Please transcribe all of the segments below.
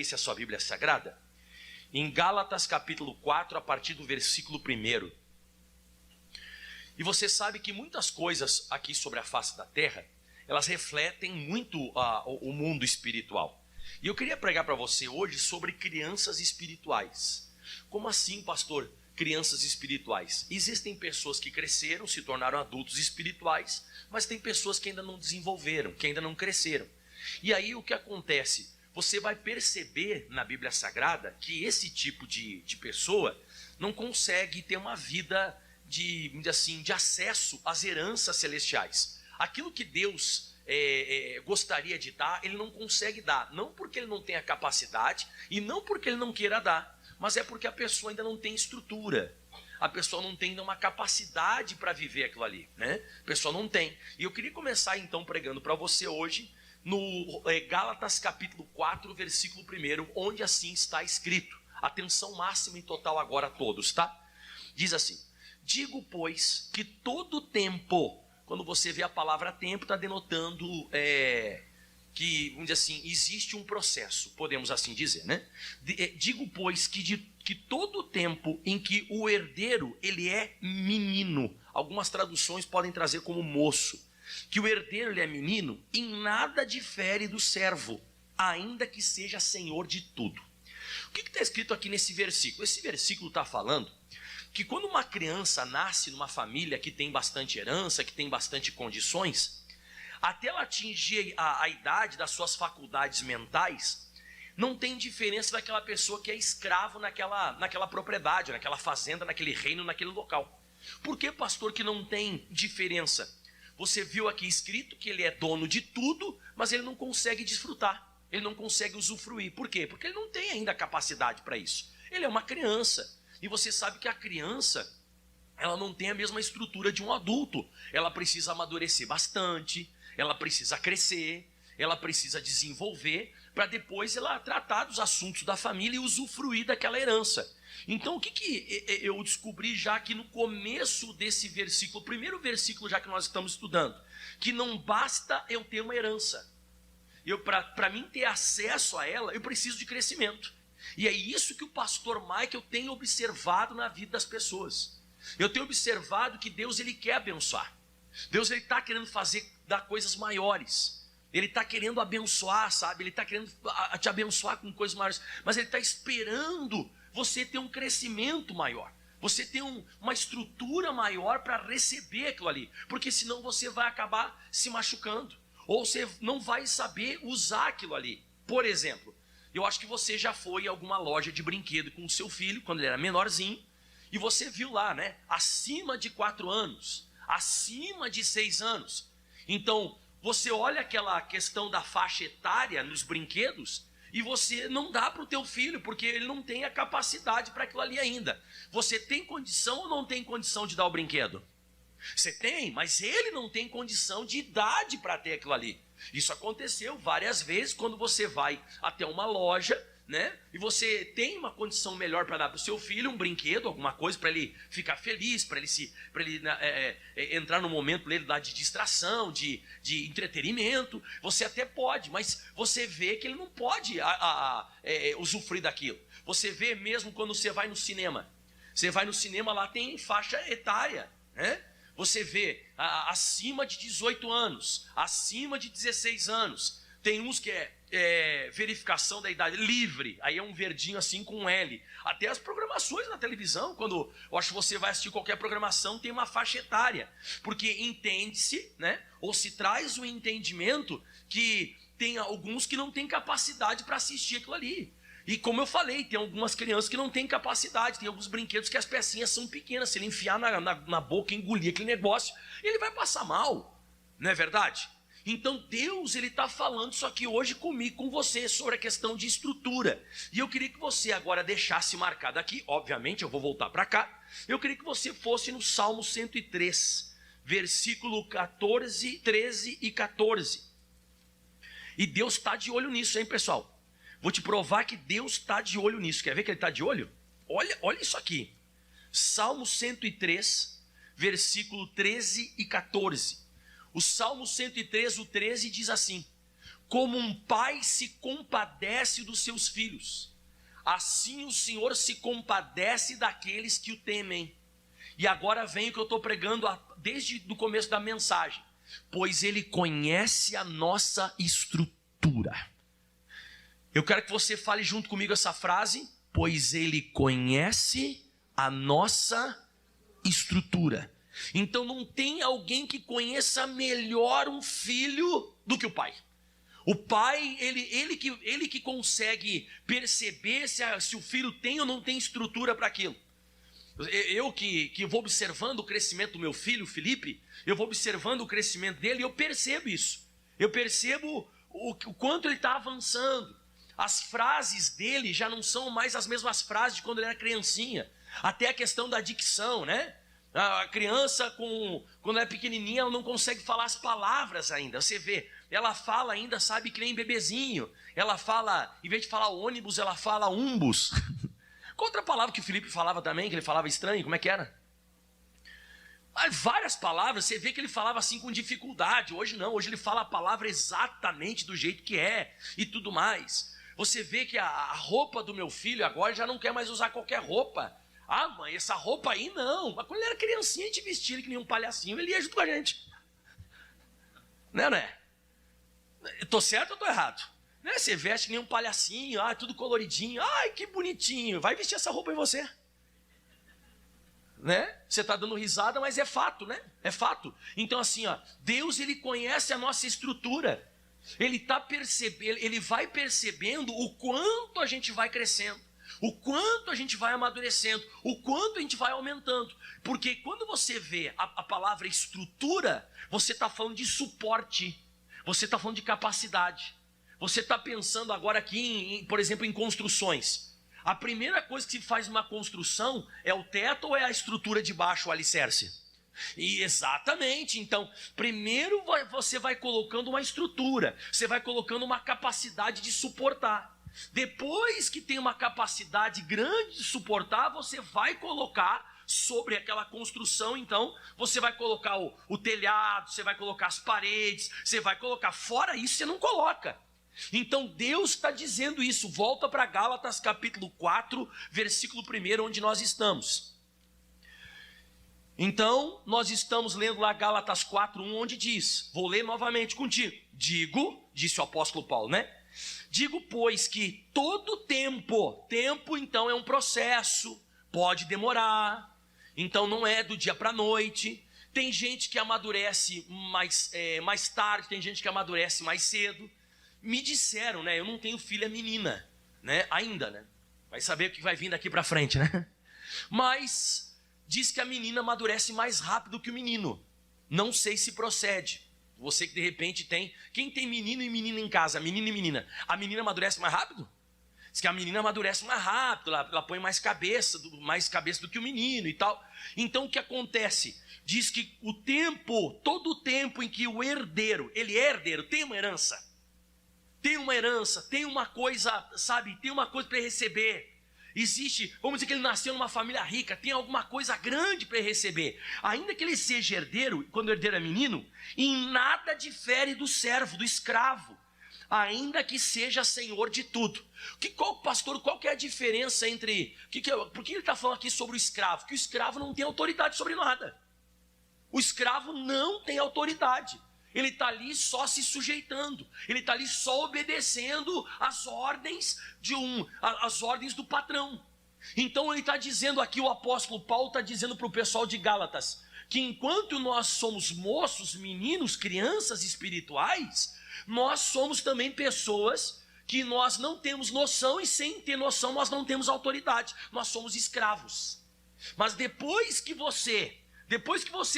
Essa é a sua Bíblia Sagrada? Em Gálatas capítulo 4, a partir do versículo 1. E você sabe que muitas coisas aqui sobre a face da terra, elas refletem muito o mundo espiritual. E eu queria pregar para você hoje sobre crianças espirituais. Como assim, pastor, crianças espirituais? Existem pessoas que cresceram, se tornaram adultos espirituais, mas tem pessoas que ainda não desenvolveram, que ainda não cresceram. E aí o que acontece? Você vai perceber na Bíblia Sagrada que esse tipo de pessoa não consegue ter uma vida de acesso às heranças celestiais. Aquilo que Deus gostaria de dar, ele não consegue dar. Não porque ele não tenha capacidade e não porque ele não queira dar, mas é porque a pessoa ainda não tem estrutura. A pessoa não tem ainda uma capacidade para viver aquilo ali, né? A pessoa não tem. E eu queria começar então pregando para você hoje no Gálatas capítulo 4, versículo 1, onde assim está escrito. Atenção máxima e total agora a todos, tá? Diz assim: digo, pois, que todo tempo, quando você vê a palavra tempo, está denotando que, vamos dizer assim, existe um processo, podemos assim dizer, né? Digo, pois, que todo tempo em que o herdeiro, ele é menino, algumas traduções podem trazer como moço, que o herdeiro ele é menino, em nada difere do servo, ainda que seja senhor de tudo. O que está escrito aqui nesse versículo? Esse versículo está falando que quando uma criança nasce numa família que tem bastante herança, que tem bastante condições, até ela atingir a idade das suas faculdades mentais, não tem diferença daquela pessoa que é escravo naquela propriedade, naquela fazenda, naquele reino, naquele local. Por que, pastor, que não tem diferença? Você viu aqui escrito que ele é dono de tudo, mas ele não consegue desfrutar, ele não consegue usufruir. Por quê? Porque ele não tem ainda capacidade para isso. Ele é uma criança, e você sabe que a criança, ela não tem a mesma estrutura de um adulto. Ela precisa amadurecer bastante, ela precisa crescer, ela precisa desenvolver, para depois ela tratar dos assuntos da família e usufruir daquela herança. Então o que eu descobri já aqui no começo desse versículo, o primeiro versículo já que nós estamos estudando, que não basta eu ter uma herança. Para mim ter acesso a ela, eu preciso de crescimento. E é isso que o pastor Michael tem observado na vida das pessoas. Eu tenho observado que Deus ele quer abençoar. Deus ele está querendo dar coisas maiores. Ele está querendo abençoar, sabe? Ele está querendo te abençoar com coisas maiores. Mas ele está esperando você ter um crescimento maior. Você ter uma estrutura maior para receber aquilo ali. Porque senão você vai acabar se machucando. Ou você não vai saber usar aquilo ali. Por exemplo, eu acho que você já foi a alguma loja de brinquedo com o seu filho, quando ele era menorzinho. E você viu lá, né? Acima de 4 anos. Acima de 6 anos. Então, você olha aquela questão da faixa etária nos brinquedos e você não dá para o teu filho, porque ele não tem a capacidade para aquilo ali ainda. Você tem condição ou não tem condição de dar o brinquedo? Você tem, mas ele não tem condição de idade para ter aquilo ali. Isso aconteceu várias vezes quando você vai até uma loja, né? E você tem uma condição melhor para dar para o seu filho um brinquedo, alguma coisa para ele ficar feliz, para ele entrar no momento dele lá de distração, de entretenimento. Você até pode, mas você vê que ele não pode usufruir daquilo. Você vê mesmo quando você vai no cinema. Você vai no cinema, lá tem faixa etária, né? Você vê acima de 18 anos, acima de 16 anos. Tem uns que verificação da idade livre, aí é um verdinho assim com um L. Até as programações na televisão, quando eu acho que você vai assistir qualquer programação, tem uma faixa etária. Porque entende-se, né? Ou se traz o entendimento que tem alguns que não têm capacidade para assistir aquilo ali. E como eu falei, tem algumas crianças que não têm capacidade, tem alguns brinquedos que as pecinhas são pequenas. Se ele enfiar na boca e engolir aquele negócio, ele vai passar mal, não é verdade? Então Deus ele está falando isso aqui hoje comigo, com você, sobre a questão de estrutura. E eu queria que você agora deixasse marcado aqui, obviamente eu vou voltar para cá. Eu queria que você fosse no Salmo 103, versículo 14, 13 e 14. E Deus está de olho nisso, hein, pessoal? Vou te provar que Deus está de olho nisso. Quer ver que ele está de olho? Olha isso aqui. Salmo 103, versículo 13 e 14. O Salmo 103, o 13 diz assim: como um pai se compadece dos seus filhos, assim o Senhor se compadece daqueles que o temem. E agora vem o que eu estou pregando desde o começo da mensagem. Pois Ele conhece a nossa estrutura. Eu quero que você fale junto comigo essa frase. Pois Ele conhece a nossa estrutura. Então não tem alguém que conheça melhor um filho do que o pai. O pai, ele que consegue perceber se o filho tem ou não tem estrutura para aquilo. Eu que vou observando o crescimento do meu filho, Felipe, eu vou observando o crescimento dele e eu percebo isso. Eu percebo o quanto ele está avançando. As frases dele já não são mais as mesmas frases de quando ele era criancinha. Até a questão da dicção, né? A criança, quando é pequenininha, ela não consegue falar as palavras ainda. Você vê, ela fala ainda, sabe, que nem bebezinho. Ela fala, em vez de falar ônibus, ela fala umbus. Qual outra palavra que o Felipe falava também, que ele falava estranho? Como é que era? Várias palavras, você vê que ele falava assim com dificuldade. Hoje não, hoje ele fala a palavra exatamente do jeito que é e tudo mais. Você vê que a roupa do meu filho agora já não quer mais usar qualquer roupa. Ah, mãe, essa roupa aí não. Mas quando ele era criancinha, a gente vestia ele que nem um palhacinho, ele ia junto com a gente. Né? Tô certo ou tô errado? Né? Você veste que nem um palhacinho, tudo coloridinho. Ai, que bonitinho. Vai vestir essa roupa em você. Né? Você está dando risada, mas é fato, né? É fato. Então assim, Deus, ele conhece a nossa estrutura. Ele vai percebendo o quanto a gente vai crescendo, o quanto a gente vai amadurecendo, o quanto a gente vai aumentando. Porque quando você vê a palavra estrutura, você está falando de suporte, você está falando de capacidade. Você está pensando agora aqui, por exemplo, em construções. A primeira coisa que se faz numa construção é o teto ou é a estrutura de baixo, o alicerce? E exatamente, então, primeiro você vai colocando uma estrutura, você vai colocando uma capacidade de suportar. Depois que tem uma capacidade grande de suportar, você vai colocar sobre aquela construção, então, você vai colocar o telhado, você vai colocar as paredes, você vai colocar, fora isso você não coloca. Então Deus está dizendo isso. Volta para Gálatas capítulo 4, versículo 1, onde nós estamos. Então, nós estamos lendo lá Gálatas 4:1, onde diz, vou ler novamente contigo. Digo, disse o apóstolo Paulo, né? Digo, pois, que todo tempo então é um processo, pode demorar, então não é do dia para a noite. Tem gente que amadurece mais tarde, tem gente que amadurece mais cedo. Me disseram, né? Eu não tenho filha menina, né? Ainda, né? Vai saber o que vai vir daqui para frente, né? Mas diz que a menina amadurece mais rápido que o menino. Não sei se procede. Você que de repente tem... Quem tem menino e menina em casa? Menino e menina. A menina amadurece mais rápido? Diz que a menina amadurece mais rápido. Ela põe mais cabeça do que o menino e tal. Então o que acontece? Diz que todo o tempo em que o herdeiro... Ele é herdeiro, tem uma herança. Tem uma herança, tem uma coisa, sabe? Tem uma coisa para ele receber. Existe, vamos dizer que ele nasceu numa família rica, tem alguma coisa grande para ele receber. Ainda que ele seja herdeiro, quando o herdeiro é menino, em nada difere do servo, do escravo. Ainda que seja senhor de tudo. Pastor, qual que é a diferença entre... Por que ele está falando aqui sobre o escravo? Que o escravo não tem autoridade sobre nada. O escravo não tem autoridade. Ele está ali só se sujeitando, ele está ali só obedecendo às ordens às ordens do patrão. Então ele está dizendo aqui, o apóstolo Paulo está dizendo para o pessoal de Gálatas, que enquanto nós somos moços, meninos, crianças espirituais, nós somos também pessoas que nós não temos noção, e sem ter noção nós não temos autoridade, nós somos escravos. Mas depois que você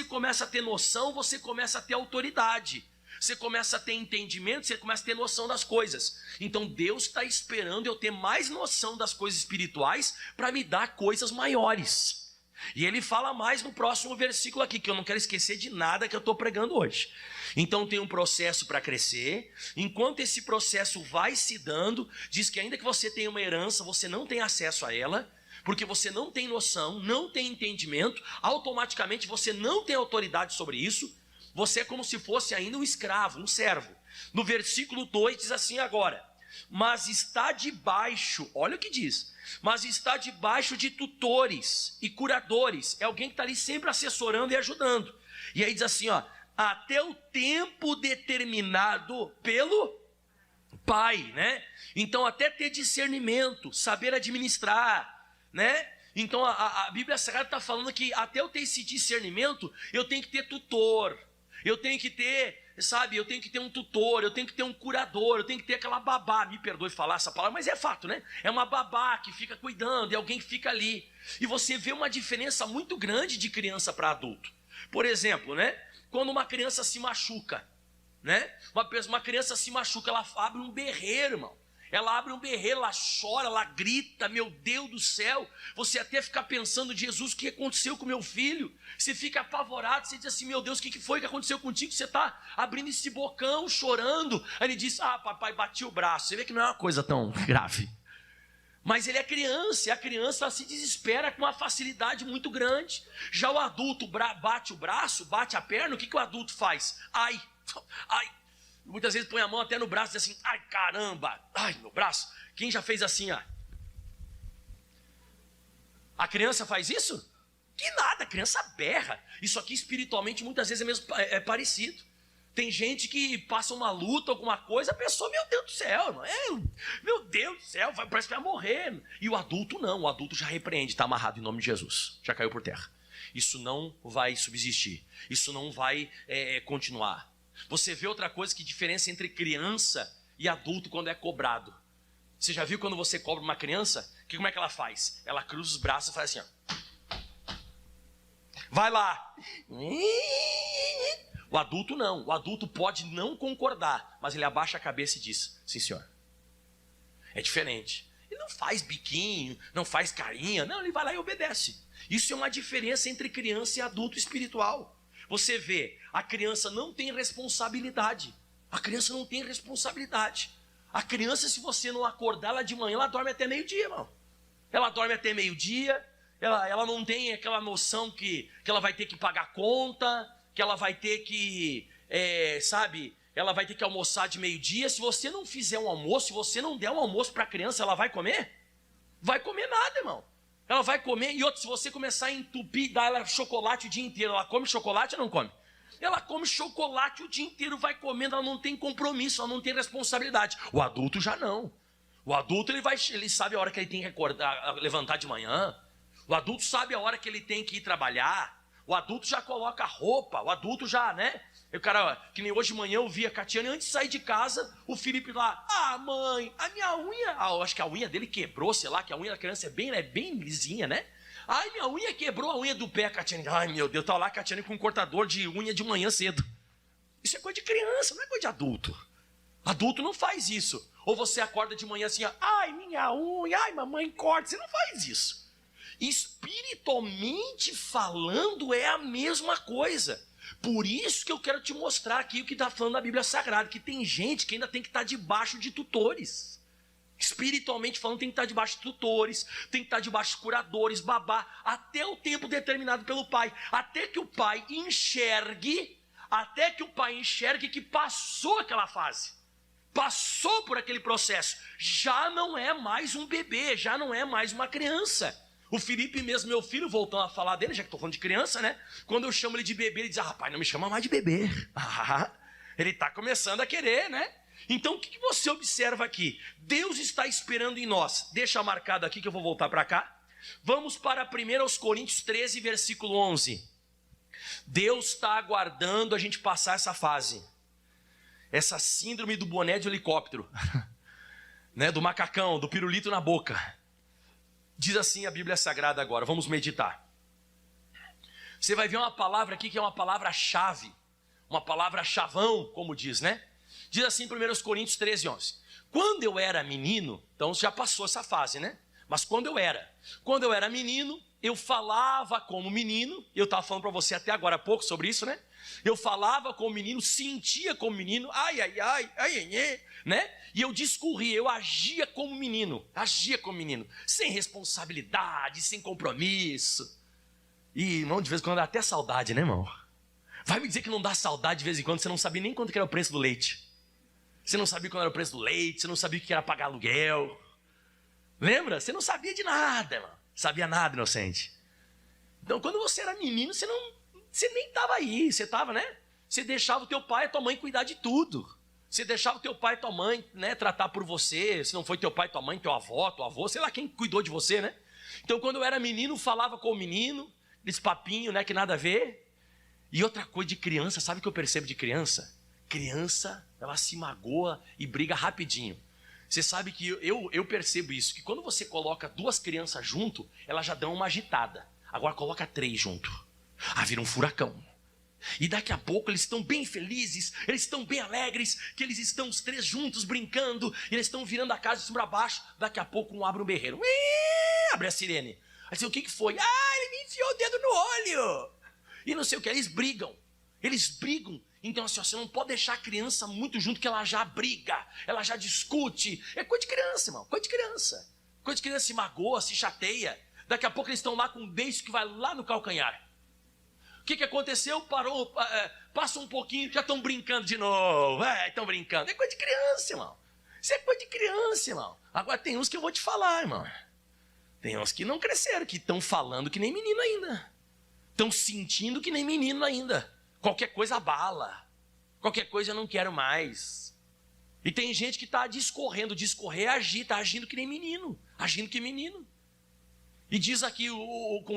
começa a ter noção, você começa a ter autoridade. Você começa a ter entendimento, você começa a ter noção das coisas. Então Deus está esperando eu ter mais noção das coisas espirituais para me dar coisas maiores. E ele fala mais no próximo versículo aqui, que eu não quero esquecer de nada que eu estou pregando hoje. Então tem um processo para crescer. Enquanto esse processo vai se dando, diz que ainda que você tenha uma herança, você não tem acesso a ela, porque você não tem noção, não tem entendimento, automaticamente você não tem autoridade sobre isso, você é como se fosse ainda um escravo, um servo. No versículo 2 diz assim agora: mas está debaixo, olha o que diz, mas está debaixo de tutores e curadores. É alguém que está ali sempre assessorando e ajudando. E aí diz assim, ó, até o tempo determinado pelo Pai, né? Então até ter discernimento, saber administrar, né? Então a Bíblia Sagrada está falando que até eu ter esse discernimento, eu tenho que ter tutor, eu tenho que ter, sabe, eu tenho que ter um tutor, eu tenho que ter um curador, eu tenho que ter aquela babá, me perdoe falar essa palavra, mas é fato, né? É uma babá que fica cuidando, é alguém que fica ali. E você vê uma diferença muito grande de criança para adulto. Por exemplo, né? Quando uma criança se machuca, né? Uma criança se machuca, ela abre um berreiro, irmão. Ela abre um berreiro, ela chora, ela grita, meu Deus do céu. Você até fica pensando, Jesus, o que aconteceu com meu filho? Você fica apavorado, você diz assim, meu Deus, o que foi que aconteceu contigo? Você está abrindo esse bocão, chorando. Aí ele diz, papai, bati o braço. Você vê que não é uma coisa tão grave. Mas ele é criança, e a criança ela se desespera com uma facilidade muito grande. Já o adulto bate o braço, bate a perna, o que o adulto faz? Ai. Muitas vezes põe a mão até no braço e diz assim, ai caramba, ai meu braço. Quem já fez assim, ó? A criança faz isso? Que nada, a criança berra. Isso aqui espiritualmente muitas vezes é parecido. Tem gente que passa uma luta, alguma coisa, a pessoa, meu Deus do céu, meu Deus do céu, parece que vai morrer. E o adulto não, o adulto já repreende, está amarrado em nome de Jesus, já caiu por terra. Isso não vai subsistir, isso não vai continuar. Você vê outra coisa, que diferença entre criança e adulto quando é cobrado. Você já viu quando você cobra uma criança, como é que ela faz? Ela cruza os braços e faz assim, ó. Vai lá. O adulto não, o adulto pode não concordar, mas ele abaixa a cabeça e diz, sim senhor. É diferente. Ele não faz biquinho, não faz carinha, não, ele vai lá e obedece. Isso é uma diferença entre criança e adulto espiritual. Você vê, a criança não tem responsabilidade. A criança não tem responsabilidade. A criança, se você não acordar ela de manhã, ela dorme até meio-dia, irmão. Ela dorme até meio-dia, ela não tem aquela noção que ela vai ter que pagar conta, que ela vai ter que, ela vai ter que almoçar de meio-dia. Se você não fizer um almoço, se você não der um almoço para a criança, ela vai comer? Vai comer nada, irmão. Ela vai comer, e outro, se você começar a entupir, dar ela chocolate o dia inteiro, ela come chocolate ou não come? Ela come chocolate o dia inteiro, vai comendo, ela não tem compromisso, ela não tem responsabilidade. O adulto já não. O adulto ele sabe a hora que ele tem que acordar, levantar de manhã. O adulto sabe a hora que ele tem que ir trabalhar. O adulto já coloca roupa, o adulto já, né? O cara, que nem hoje de manhã eu vi a Catiane, antes de sair de casa, o Felipe lá, mãe, a minha unha, eu acho que a unha dele quebrou, sei lá, que a unha da criança é bem lisinha, né? Ai, minha unha quebrou, a unha do pé, a Catiane, ai meu Deus, tá lá a Catiane com um cortador de unha de manhã cedo. Isso é coisa de criança, não é coisa de adulto. Adulto não faz isso. Ou você acorda de manhã assim, ai minha unha, ai mamãe corta, você não faz isso. Espiritualmente falando é a mesma coisa. Por isso que eu quero te mostrar aqui o que está falando na Bíblia Sagrada, que tem gente que ainda tem que estar debaixo de tutores. Espiritualmente falando, tem que estar debaixo de tutores, tem que estar debaixo de curadores, babá, até o tempo determinado pelo pai, até que o pai enxergue que passou aquela fase, passou por aquele processo, já não é mais um bebê, já não é mais uma criança. O Felipe mesmo, meu filho, voltando a falar dele, já que estou falando de criança, né? Quando eu chamo ele de bebê, ele diz, rapaz, não me chama mais de bebê. Ele está começando a querer, né? Então, o que você observa aqui? Deus está esperando em nós. Deixa marcado aqui que eu vou voltar para cá. Vamos para 1 Coríntios 13, versículo 11. Deus está aguardando a gente passar essa fase. Essa síndrome do boné de helicóptero. Né? Do macacão, do pirulito na boca. Diz assim a Bíblia Sagrada agora, vamos meditar. Você vai ver uma palavra aqui que é uma palavra-chave, uma palavra-chavão, como diz, né? Diz assim em 1 Coríntios 13, 11. Quando eu era menino, então já passou essa fase, né? Mas quando eu era menino, eu falava como menino, eu estava falando para você até agora há pouco sobre isso, né? Eu falava como menino, sentia como menino, ai, né? E eu discorria, eu agia como menino, sem responsabilidade, sem compromisso. E, irmão, de vez em quando dá até saudade, né, irmão? Vai me dizer que não dá saudade de vez em quando, você não sabia nem quanto que era o preço do leite. Você não sabia qual era o preço do leite, você não sabia o que era pagar aluguel. Lembra? Você não sabia de nada, irmão. Sabia nada, inocente. Então, quando você era menino, você nem estava aí. Você estava, né? Você deixava o teu pai e tua mãe cuidar de tudo. Você deixava o teu pai e tua mãe, né, tratar por você. Se não foi teu pai, tua mãe, teu avô, teu avô, sei lá quem cuidou de você, né? Então, quando eu era menino, falava com o menino, desse papinho, né, que nada a ver. E outra coisa de criança, sabe o que eu percebo de criança? Criança, ela se magoa e briga rapidinho. Você sabe que eu percebo isso, que quando você coloca duas crianças junto, elas já dão uma agitada. Agora coloca 3 junto. Vira um furacão. E daqui a pouco eles estão bem felizes, eles estão bem alegres, que eles estão os 3 juntos brincando, eles estão virando a casa de cima para baixo. Daqui a pouco um abre um berreiro. Abre a sirene. Aí você, o que foi? Ele me enfiou o dedo no olho. E não sei o que, eles brigam. Então assim, você não pode deixar a criança muito junto, que ela já briga, ela já discute. É coisa de criança, irmão, coisa de criança. Coisa de criança, se magoa, se chateia. Daqui a pouco eles estão lá com um beijo que vai lá no calcanhar. O que aconteceu? Parou, passa um pouquinho, já estão brincando de novo. Estão brincando. É coisa de criança, irmão. Isso é coisa de criança, irmão. Agora tem uns que eu vou te falar, irmão. Tem uns que não cresceram, que estão falando que nem menino ainda. Estão sentindo que nem menino ainda. Qualquer coisa abala. Qualquer coisa eu não quero mais. E tem gente que está discorrer é agir, está agindo que nem menino. Agindo que menino. E diz aqui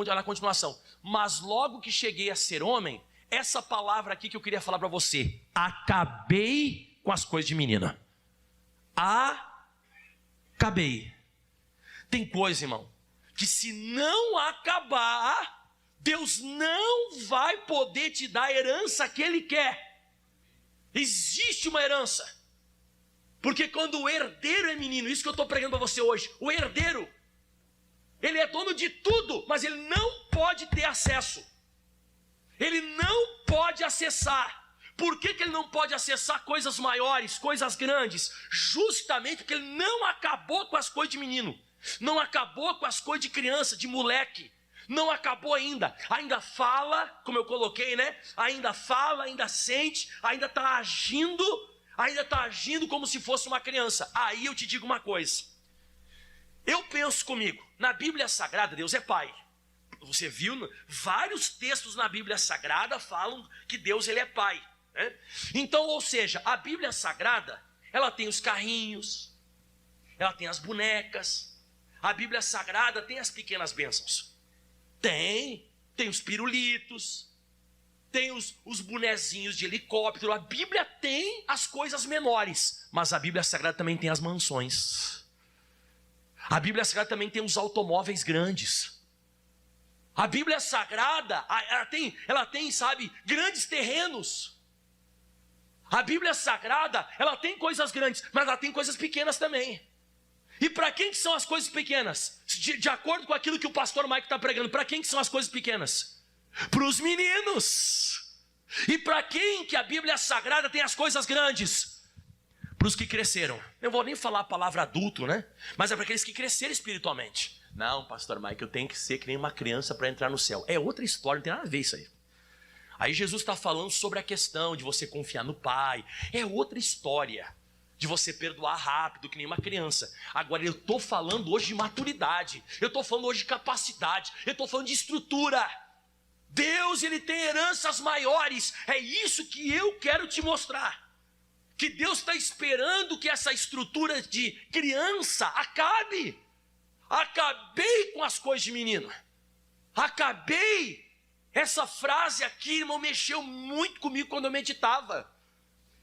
na continuação: mas logo que cheguei a ser homem, essa palavra aqui que eu queria falar para você: acabei com as coisas de menina. Acabei. Tem coisa, irmão, que se não acabar, Deus não vai poder te dar a herança que Ele quer. Existe uma herança. Porque quando o herdeiro é menino, isso que eu estou pregando para você hoje, o herdeiro, ele é dono de tudo, mas ele não pode ter acesso. Ele não pode acessar. Por que ele não pode acessar coisas maiores, coisas grandes? Justamente porque ele não acabou com as coisas de menino. Não acabou com as coisas de criança, de moleque. Não acabou ainda. Ainda fala, como eu coloquei, né? Ainda fala, ainda sente, ainda está agindo como se fosse uma criança. Aí eu te digo uma coisa. Eu penso comigo, na Bíblia Sagrada, Deus é Pai. Você viu, vários textos na Bíblia Sagrada falam que Deus ele é Pai, né? Então, ou seja, a Bíblia Sagrada, ela tem os carrinhos, ela tem as bonecas. A Bíblia Sagrada tem as pequenas bênçãos. Tem os pirulitos, tem os bonezinhos de helicóptero. A Bíblia tem as coisas menores, mas a Bíblia Sagrada também tem as mansões. A Bíblia Sagrada também tem os automóveis grandes. A Bíblia Sagrada, ela tem, sabe, grandes terrenos. A Bíblia Sagrada, ela tem coisas grandes, mas ela tem coisas pequenas também. E para quem que são as coisas pequenas? De acordo com aquilo que o pastor Mike está pregando, para quem que são as coisas pequenas? Para os meninos. E para quem que a Bíblia Sagrada tem as coisas grandes? Para os que cresceram. Eu vou nem falar a palavra adulto, né? Mas é para aqueles que cresceram espiritualmente. Não, pastor Mike, eu tenho que ser que nem uma criança para entrar no céu. É outra história, não tem nada a ver isso aí. Aí Jesus está falando sobre a questão de você confiar no Pai. É outra história. De você perdoar rápido, que nem uma criança. Agora eu estou falando hoje de maturidade. Eu estou falando hoje de capacidade. Eu estou falando de estrutura. Deus, ele tem heranças maiores. É isso que eu quero te mostrar. Que Deus está esperando que essa estrutura de criança acabe. Acabei com as coisas de menino. Acabei. Essa frase aqui, irmão, mexeu muito comigo quando eu meditava.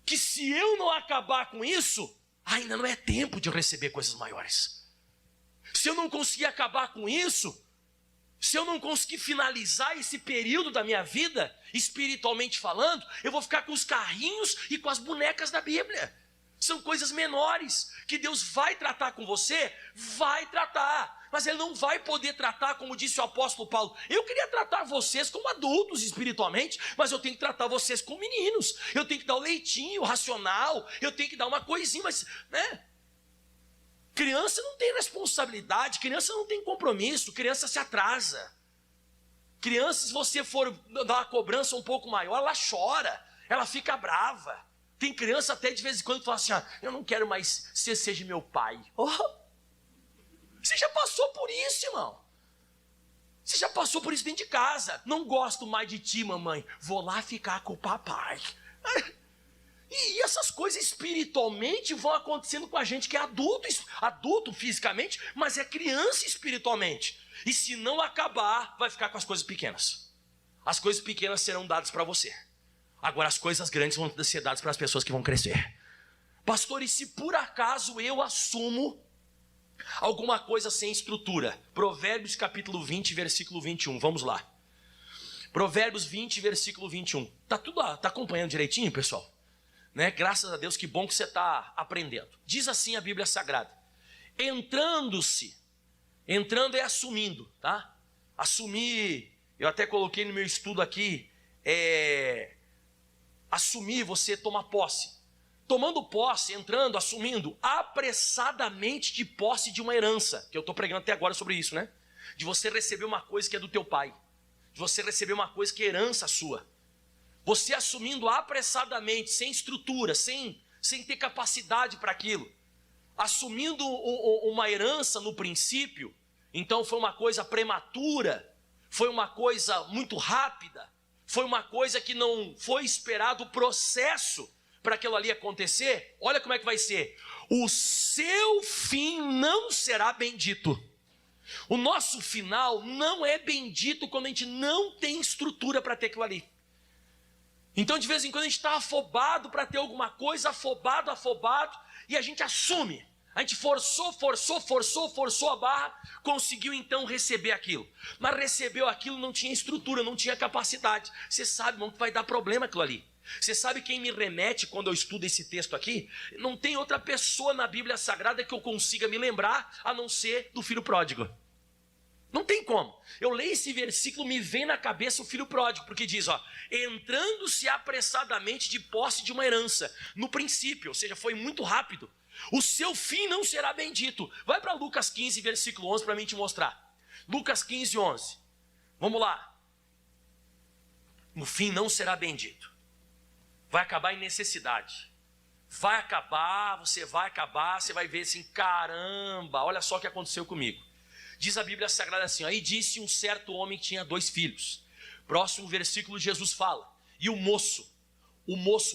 Que se eu não acabar com isso, ainda não é tempo de eu receber coisas maiores. Se eu não conseguir acabar com isso, se eu não conseguir finalizar esse período da minha vida, espiritualmente falando, eu vou ficar com os carrinhos e com as bonecas da Bíblia. São coisas menores, que Deus vai tratar com você, vai tratar. Mas Ele não vai poder tratar, como disse o apóstolo Paulo. Eu queria tratar vocês como adultos espiritualmente, mas eu tenho que tratar vocês como meninos. Eu tenho que dar o leitinho racional, eu tenho que dar uma coisinha, mas, né? Criança não tem responsabilidade, criança não tem compromisso, criança se atrasa. Criança, se você for dar uma cobrança um pouco maior, ela chora, ela fica brava. Tem criança até de vez em quando que fala assim, eu não quero mais que você seja meu pai. Oh, você já passou por isso, irmão. Você já passou por isso dentro de casa. Não gosto mais de ti, mamãe. Vou lá ficar com o papai. E essas coisas espiritualmente vão acontecendo com a gente que é adulto fisicamente, mas é criança espiritualmente. E se não acabar, vai ficar com as coisas pequenas. As coisas pequenas serão dadas para você. Agora as coisas grandes vão ser dadas para as pessoas que vão crescer. Pastor, e se por acaso eu assumo alguma coisa sem estrutura? Provérbios capítulo 20, versículo 21, vamos lá. Provérbios 20, versículo 21. Tá acompanhando direitinho, pessoal? Né? Graças a Deus, que bom que você está aprendendo. Diz assim a Bíblia Sagrada: entrando é assumindo, tá? Assumir, eu até coloquei no meu estudo aqui, assumir, você toma posse. Tomando posse, entrando, assumindo, apressadamente de posse de uma herança, que eu estou pregando até agora sobre isso, né? De você receber uma coisa que é do teu pai, de você receber uma coisa que é herança sua. Você assumindo apressadamente, sem estrutura, sem ter capacidade para aquilo, assumindo uma herança no princípio, então foi uma coisa prematura, foi uma coisa muito rápida, foi uma coisa que não foi esperado o processo para aquilo ali acontecer. Olha como é que vai ser: o seu fim não será bendito. O nosso final não é bendito quando a gente não tem estrutura para ter aquilo ali. Então de vez em quando a gente está afobado para ter alguma coisa, afobado, e a gente assume. A gente forçou a barra, conseguiu então receber aquilo. Mas recebeu aquilo, não tinha estrutura, não tinha capacidade. Você sabe, irmão, que vai dar problema aquilo ali. Você sabe quem me remete quando eu estudo esse texto aqui? Não tem outra pessoa na Bíblia Sagrada que eu consiga me lembrar, a não ser do filho pródigo. Não tem como. Eu leio esse versículo, me vem na cabeça o filho pródigo, porque diz, entrando-se apressadamente de posse de uma herança, no princípio, ou seja, foi muito rápido. O seu fim não será bendito. Vai para Lucas 15, versículo 11, para mim te mostrar. Lucas 15, 11. Vamos lá. O fim não será bendito. Vai acabar em necessidade. Vai acabar, você vai ver assim, caramba, olha só o que aconteceu comigo. Diz a Bíblia Sagrada assim, aí disse um certo homem que tinha 2 filhos. Próximo versículo, Jesus fala, e o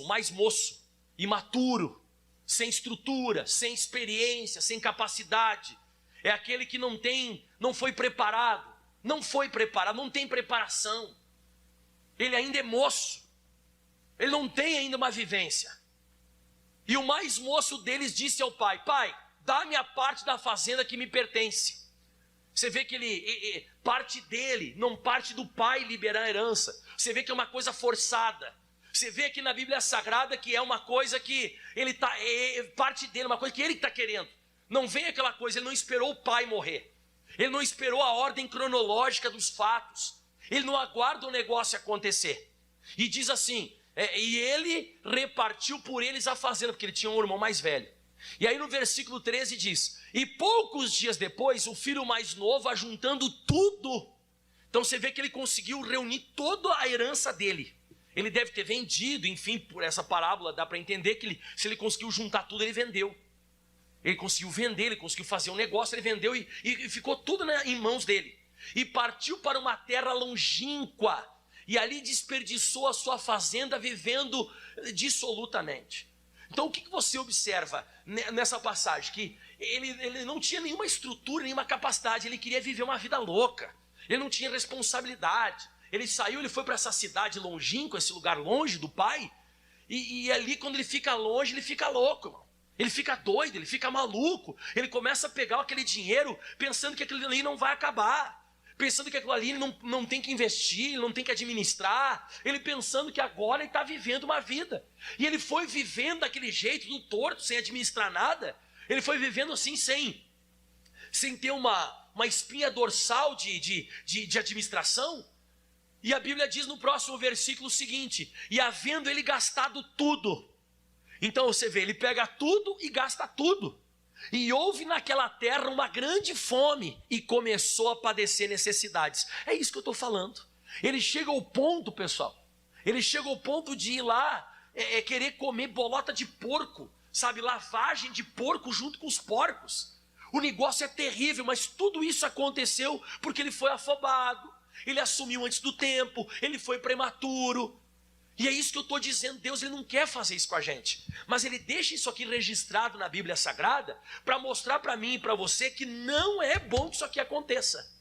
mais moço, imaturo, sem estrutura, sem experiência, sem capacidade, é aquele que não foi preparado, não tem preparação, ele ainda é moço, ele não tem ainda uma vivência. E o mais moço deles disse ao pai, pai, dá-me a parte da fazenda que me pertence. Você vê que parte dele, não parte do pai liberar a herança. Você vê que é uma coisa forçada. Você vê aqui na Bíblia Sagrada que é uma coisa que parte dele, uma coisa que ele está querendo. Não vem aquela coisa, ele não esperou o pai morrer. Ele não esperou a ordem cronológica dos fatos. Ele não aguarda o negócio acontecer. E diz assim, e ele repartiu por eles a fazenda, porque ele tinha um irmão mais velho. E aí no versículo 13 diz, e poucos dias depois, o filho mais novo, ajuntando tudo. Então você vê que ele conseguiu reunir toda a herança dele. Ele deve ter vendido, enfim, por essa parábola dá para entender que se ele conseguiu juntar tudo, ele vendeu. Ele conseguiu vender, ele conseguiu fazer um negócio, ele vendeu e ficou tudo em mãos dele. E partiu para uma terra longínqua, e ali desperdiçou a sua fazenda vivendo dissolutamente. Então o que você observa nessa passagem? Que ele não tinha nenhuma estrutura, nenhuma capacidade, ele queria viver uma vida louca, ele não tinha responsabilidade, ele saiu, ele foi para essa cidade longínqua, esse lugar longe do pai, e ali quando ele fica longe, ele fica louco, irmão. Ele fica doido, ele fica maluco, ele começa a pegar aquele dinheiro pensando que aquilo ali não vai acabar, pensando que aquilo ali ele não tem que investir, ele não tem que administrar, ele pensando que agora ele está vivendo uma vida. E ele foi vivendo daquele jeito, do torto, sem administrar nada. Ele foi vivendo assim, sem ter uma espinha dorsal de administração. E a Bíblia diz no próximo versículo o seguinte, e havendo ele gastado tudo. Então você vê, ele pega tudo e gasta tudo. E houve naquela terra uma grande fome e começou a padecer necessidades. É isso que eu estou falando. Ele chega ao ponto, pessoal, ele chega ao ponto de ir lá querer comer bolota de porco, sabe, lavagem de porco junto com os porcos. O negócio é terrível, mas tudo isso aconteceu porque ele foi afobado, ele assumiu antes do tempo, ele foi prematuro. E é isso que eu estou dizendo, Deus ele não quer fazer isso com a gente, mas ele deixa isso aqui registrado na Bíblia Sagrada para mostrar para mim e para você que não é bom que isso aqui aconteça.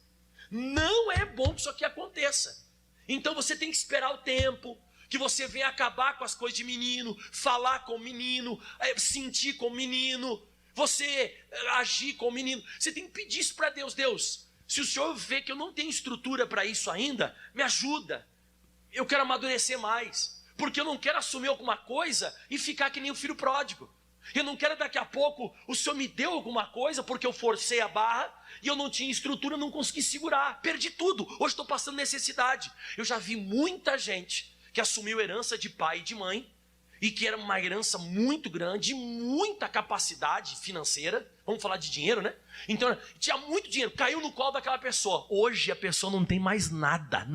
Não é bom que isso aqui aconteça. Então você tem que esperar o tempo, que você venha acabar com as coisas de menino, falar com o menino, sentir com o menino, você agir com o menino. Você tem que pedir isso para Deus. Deus, se o Senhor vê que eu não tenho estrutura para isso ainda, me ajuda. Eu quero amadurecer mais, porque eu não quero assumir alguma coisa e ficar que nem o filho pródigo. Eu não quero daqui a pouco, o Senhor me deu alguma coisa porque eu forcei a barra e eu não tinha estrutura, não consegui segurar, perdi tudo, hoje estou passando necessidade. Eu já vi muita gente que assumiu herança de pai e de mãe, e que era uma herança muito grande, muita capacidade financeira, vamos falar de dinheiro, né? Então, tinha muito dinheiro, caiu no colo daquela pessoa. Hoje a pessoa não tem mais nada.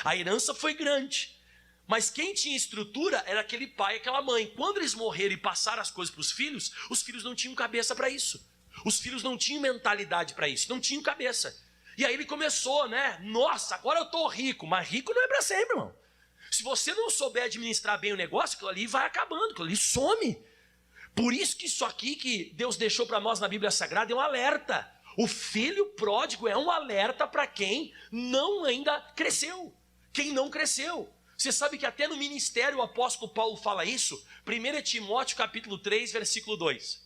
A herança foi grande, mas quem tinha estrutura era aquele pai e aquela mãe. Quando eles morreram e passaram as coisas para os filhos não tinham cabeça para isso. Os filhos não tinham mentalidade para isso, não tinham cabeça. E aí ele começou, né? Nossa, agora eu estou rico, mas rico não é para sempre, irmão. Se você não souber administrar bem o negócio, aquilo ali vai acabando, aquilo ali some. Por isso que isso aqui que Deus deixou para nós na Bíblia Sagrada é um alerta. O filho pródigo é um alerta para quem não ainda cresceu, quem não cresceu. Você sabe que até no ministério o apóstolo Paulo fala isso? 1 Timóteo capítulo 3, versículo 2.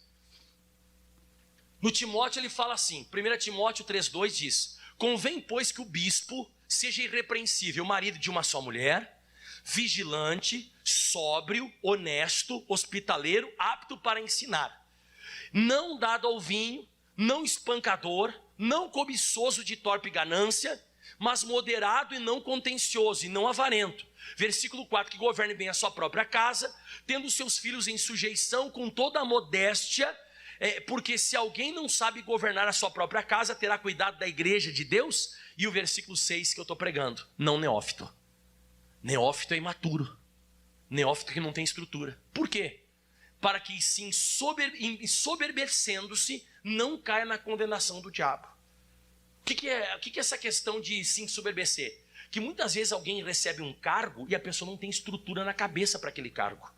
No Timóteo ele fala assim, 1 Timóteo 3,2 diz: convém, pois, que o bispo seja irrepreensível, marido de uma só mulher, vigilante, sóbrio, honesto, hospitaleiro, apto para ensinar, não dado ao vinho, não espancador, não cobiçoso de torpe ganância, mas moderado e não contencioso, e não avarento. Versículo 4, que governe bem a sua própria casa, tendo seus filhos em sujeição com toda a modéstia, porque se alguém não sabe governar a sua própria casa, terá cuidado da igreja de Deus. E o versículo 6 que eu estou pregando, não neófito. Neófito é imaturo, neófito que não tem estrutura. Por quê? Para que se ensoberbecendo-se não caia na condenação do diabo. O que é essa questão de se ensoberbecer? Que muitas vezes alguém recebe um cargo e a pessoa não tem estrutura na cabeça para aquele cargo.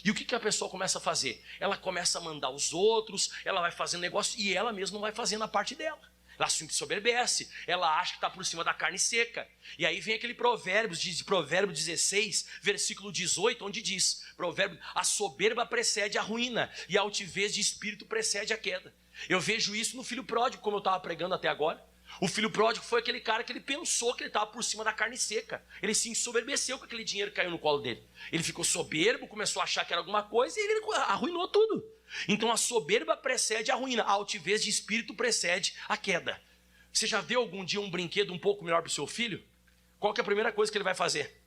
E o que a pessoa começa a fazer? Ela começa a mandar os outros, ela vai fazendo negócio e ela mesma não vai fazendo a parte dela. Ela se ensoberbece, ela acha que está por cima da carne seca. E aí vem aquele provérbio 16, versículo 18, onde diz, a soberba precede a ruína e a altivez de espírito precede a queda. Eu vejo isso no filho pródigo, como eu estava pregando até agora. O filho pródigo foi aquele cara que ele pensou que ele estava por cima da carne seca. Ele se ensoberbeceu com aquele dinheiro que caiu no colo dele. Ele ficou soberbo, começou a achar que era alguma coisa e ele arruinou tudo. Então a soberba precede a ruína, a altivez de espírito precede a queda. Você já deu algum dia um brinquedo um pouco melhor para o seu filho? Qual que é a primeira coisa que ele vai fazer?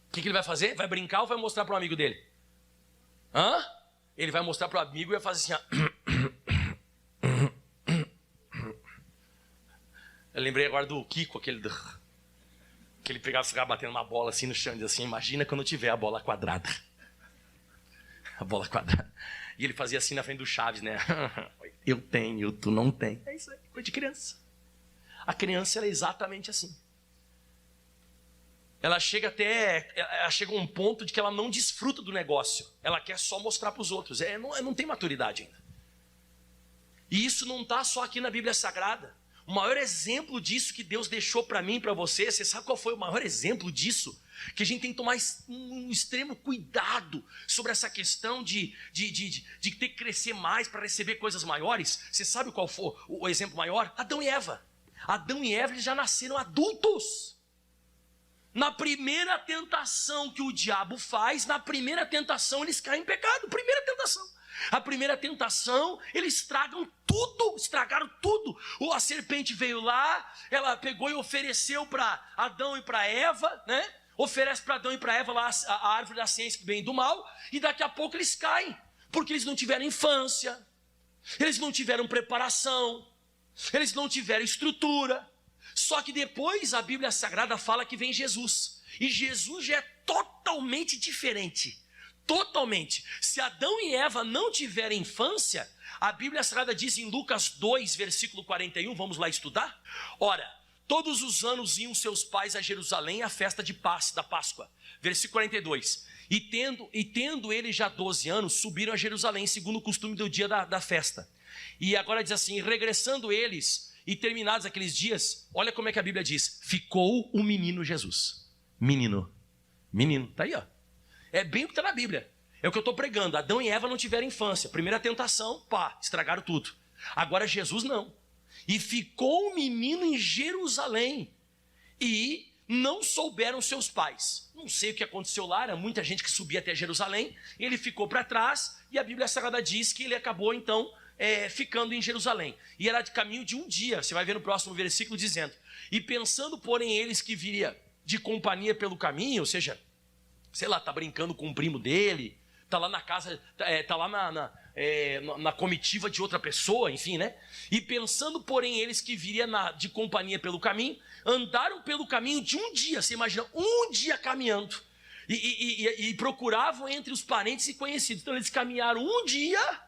O que ele vai fazer? Vai brincar ou vai mostrar para um amigo dele? Ele vai mostrar para o amigo e vai fazer assim, ó. Eu lembrei agora do Kiko, que ele pegava e ficava batendo uma bola assim no chão e dizia assim, imagina quando tiver a bola quadrada. A bola quadrada. E ele fazia assim na frente do Chaves, né? Eu tenho, tu não tem. É isso aí, coisa de criança. A criança ela é exatamente assim. Ela chega a um ponto de que ela não desfruta do negócio. Ela quer só mostrar para os outros. Não tem maturidade ainda. E isso não está só aqui na Bíblia Sagrada. O maior exemplo disso que Deus deixou para mim e para você, você sabe qual foi o maior exemplo disso? Que a gente tem que tomar um extremo cuidado sobre essa questão de ter que crescer mais para receber coisas maiores. Você sabe qual foi o exemplo maior? Adão e Eva. Adão e Eva eles já nasceram adultos. Na primeira tentação que o diabo faz, na primeira tentação eles caem em pecado. Primeira tentação. A primeira tentação, eles estragaram tudo. A serpente veio lá, ela pegou e ofereceu para Adão e para Eva, né? Oferece para Adão e para Eva lá a árvore da ciência do bem e do mal, e daqui a pouco eles caem, porque eles não tiveram infância, eles não tiveram preparação, eles não tiveram estrutura. Só que depois a Bíblia Sagrada fala que vem Jesus, e Jesus já é totalmente diferente. Totalmente. Se Adão e Eva não tiverem infância, a Bíblia Sagrada diz em Lucas 2, versículo 41, vamos lá estudar? Ora, todos os anos iam seus pais a Jerusalém à festa de da Páscoa. Versículo 42. E tendo eles já 12 anos, subiram a Jerusalém, segundo o costume do dia da festa. E agora diz assim, regressando eles e terminados aqueles dias, olha como é que a Bíblia diz, ficou o menino Jesus. Menino, tá aí ó. É bem o que está na Bíblia. É o que eu estou pregando. Adão e Eva não tiveram infância. Primeira tentação, estragaram tudo. Agora Jesus não. E ficou o menino em Jerusalém. E não souberam seus pais. Não sei o que aconteceu lá. Era muita gente que subia até Jerusalém. Ele ficou para trás. E a Bíblia Sagrada diz que ele acabou então ficando em Jerusalém. E era de caminho de um dia. Você vai ver no próximo versículo dizendo. E pensando, porém, eles que viria de companhia pelo caminho, ou seja, sei lá, tá brincando com o primo dele, tá lá na casa, tá lá na comitiva de outra pessoa, enfim, né? E pensando, porém, eles que viria de companhia pelo caminho, andaram pelo caminho de um dia, você imagina, um dia caminhando, e procuravam entre os parentes e conhecidos. Então eles caminharam um dia,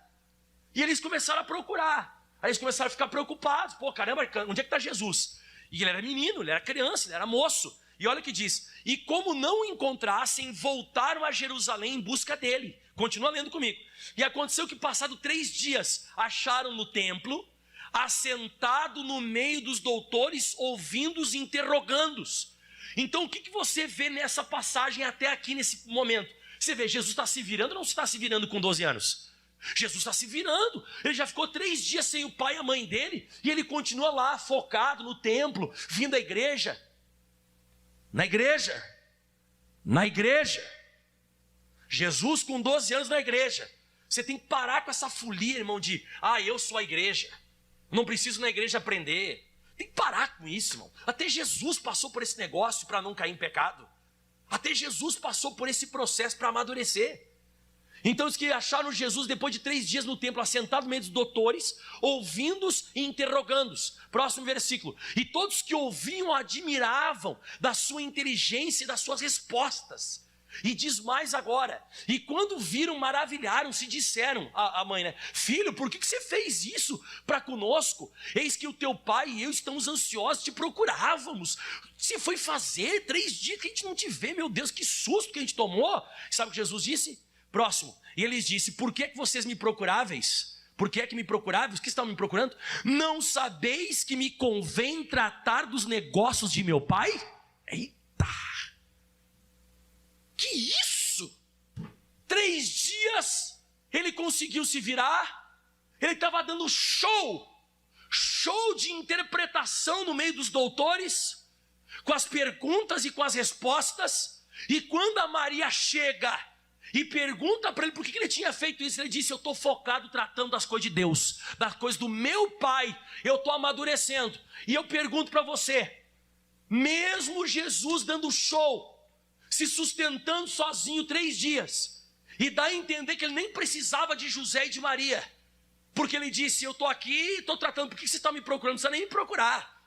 e eles começaram a procurar. Aí eles começaram a ficar preocupados, caramba, onde é que está Jesus? E ele era menino, ele era criança, ele era moço. E olha o que diz, e como não o encontrassem, voltaram a Jerusalém em busca dele. Continua lendo comigo. E aconteceu que passado 3 dias, acharam no templo, assentado no meio dos doutores, ouvindo-os e interrogando-os. Então o que você vê nessa passagem até aqui, nesse momento? Você vê, Jesus está se virando ou não está se virando com 12 anos? Jesus está se virando, ele já ficou 3 dias sem o pai e a mãe dele, e ele continua lá, focado no templo, vindo à igreja. Na igreja, Jesus com 12 anos na igreja. Você tem que parar com essa folia, irmão, de eu sou a igreja, não preciso na igreja aprender. Tem que parar com isso, irmão. Até Jesus passou por esse negócio para não cair em pecado. Até Jesus passou por esse processo para amadurecer. Então os que acharam Jesus depois de 3 dias no templo, assentado no meio dos doutores, ouvindo-os e interrogando-os. Próximo versículo. E todos que ouviam admiravam da sua inteligência e das suas respostas. E diz mais agora. E quando viram, maravilharam-se e disseram a mãe, né? Filho, por que você fez isso para conosco? Eis que o teu pai e eu estamos ansiosos, te procurávamos. Você foi fazer 3 dias que a gente não te vê, meu Deus, que susto que a gente tomou. Sabe o que Jesus disse? Próximo, e ele disse, por que vocês me procuráveis? Por que é que me procuráveis? O que estão me procurando? Não sabeis que me convém tratar dos negócios de meu pai? Eita! Que isso? 3 dias, ele conseguiu se virar, ele estava dando show de interpretação no meio dos doutores, com as perguntas e com as respostas, e quando a Maria chega e pergunta para ele por que ele tinha feito isso, ele disse, eu estou focado tratando das coisas de Deus, das coisas do meu pai, eu estou amadurecendo. E eu pergunto para você, mesmo Jesus dando show, se sustentando sozinho 3 dias, e dá a entender que ele nem precisava de José e de Maria, porque ele disse, eu estou aqui, estou tratando, por que você está me procurando? Não precisa nem me procurar,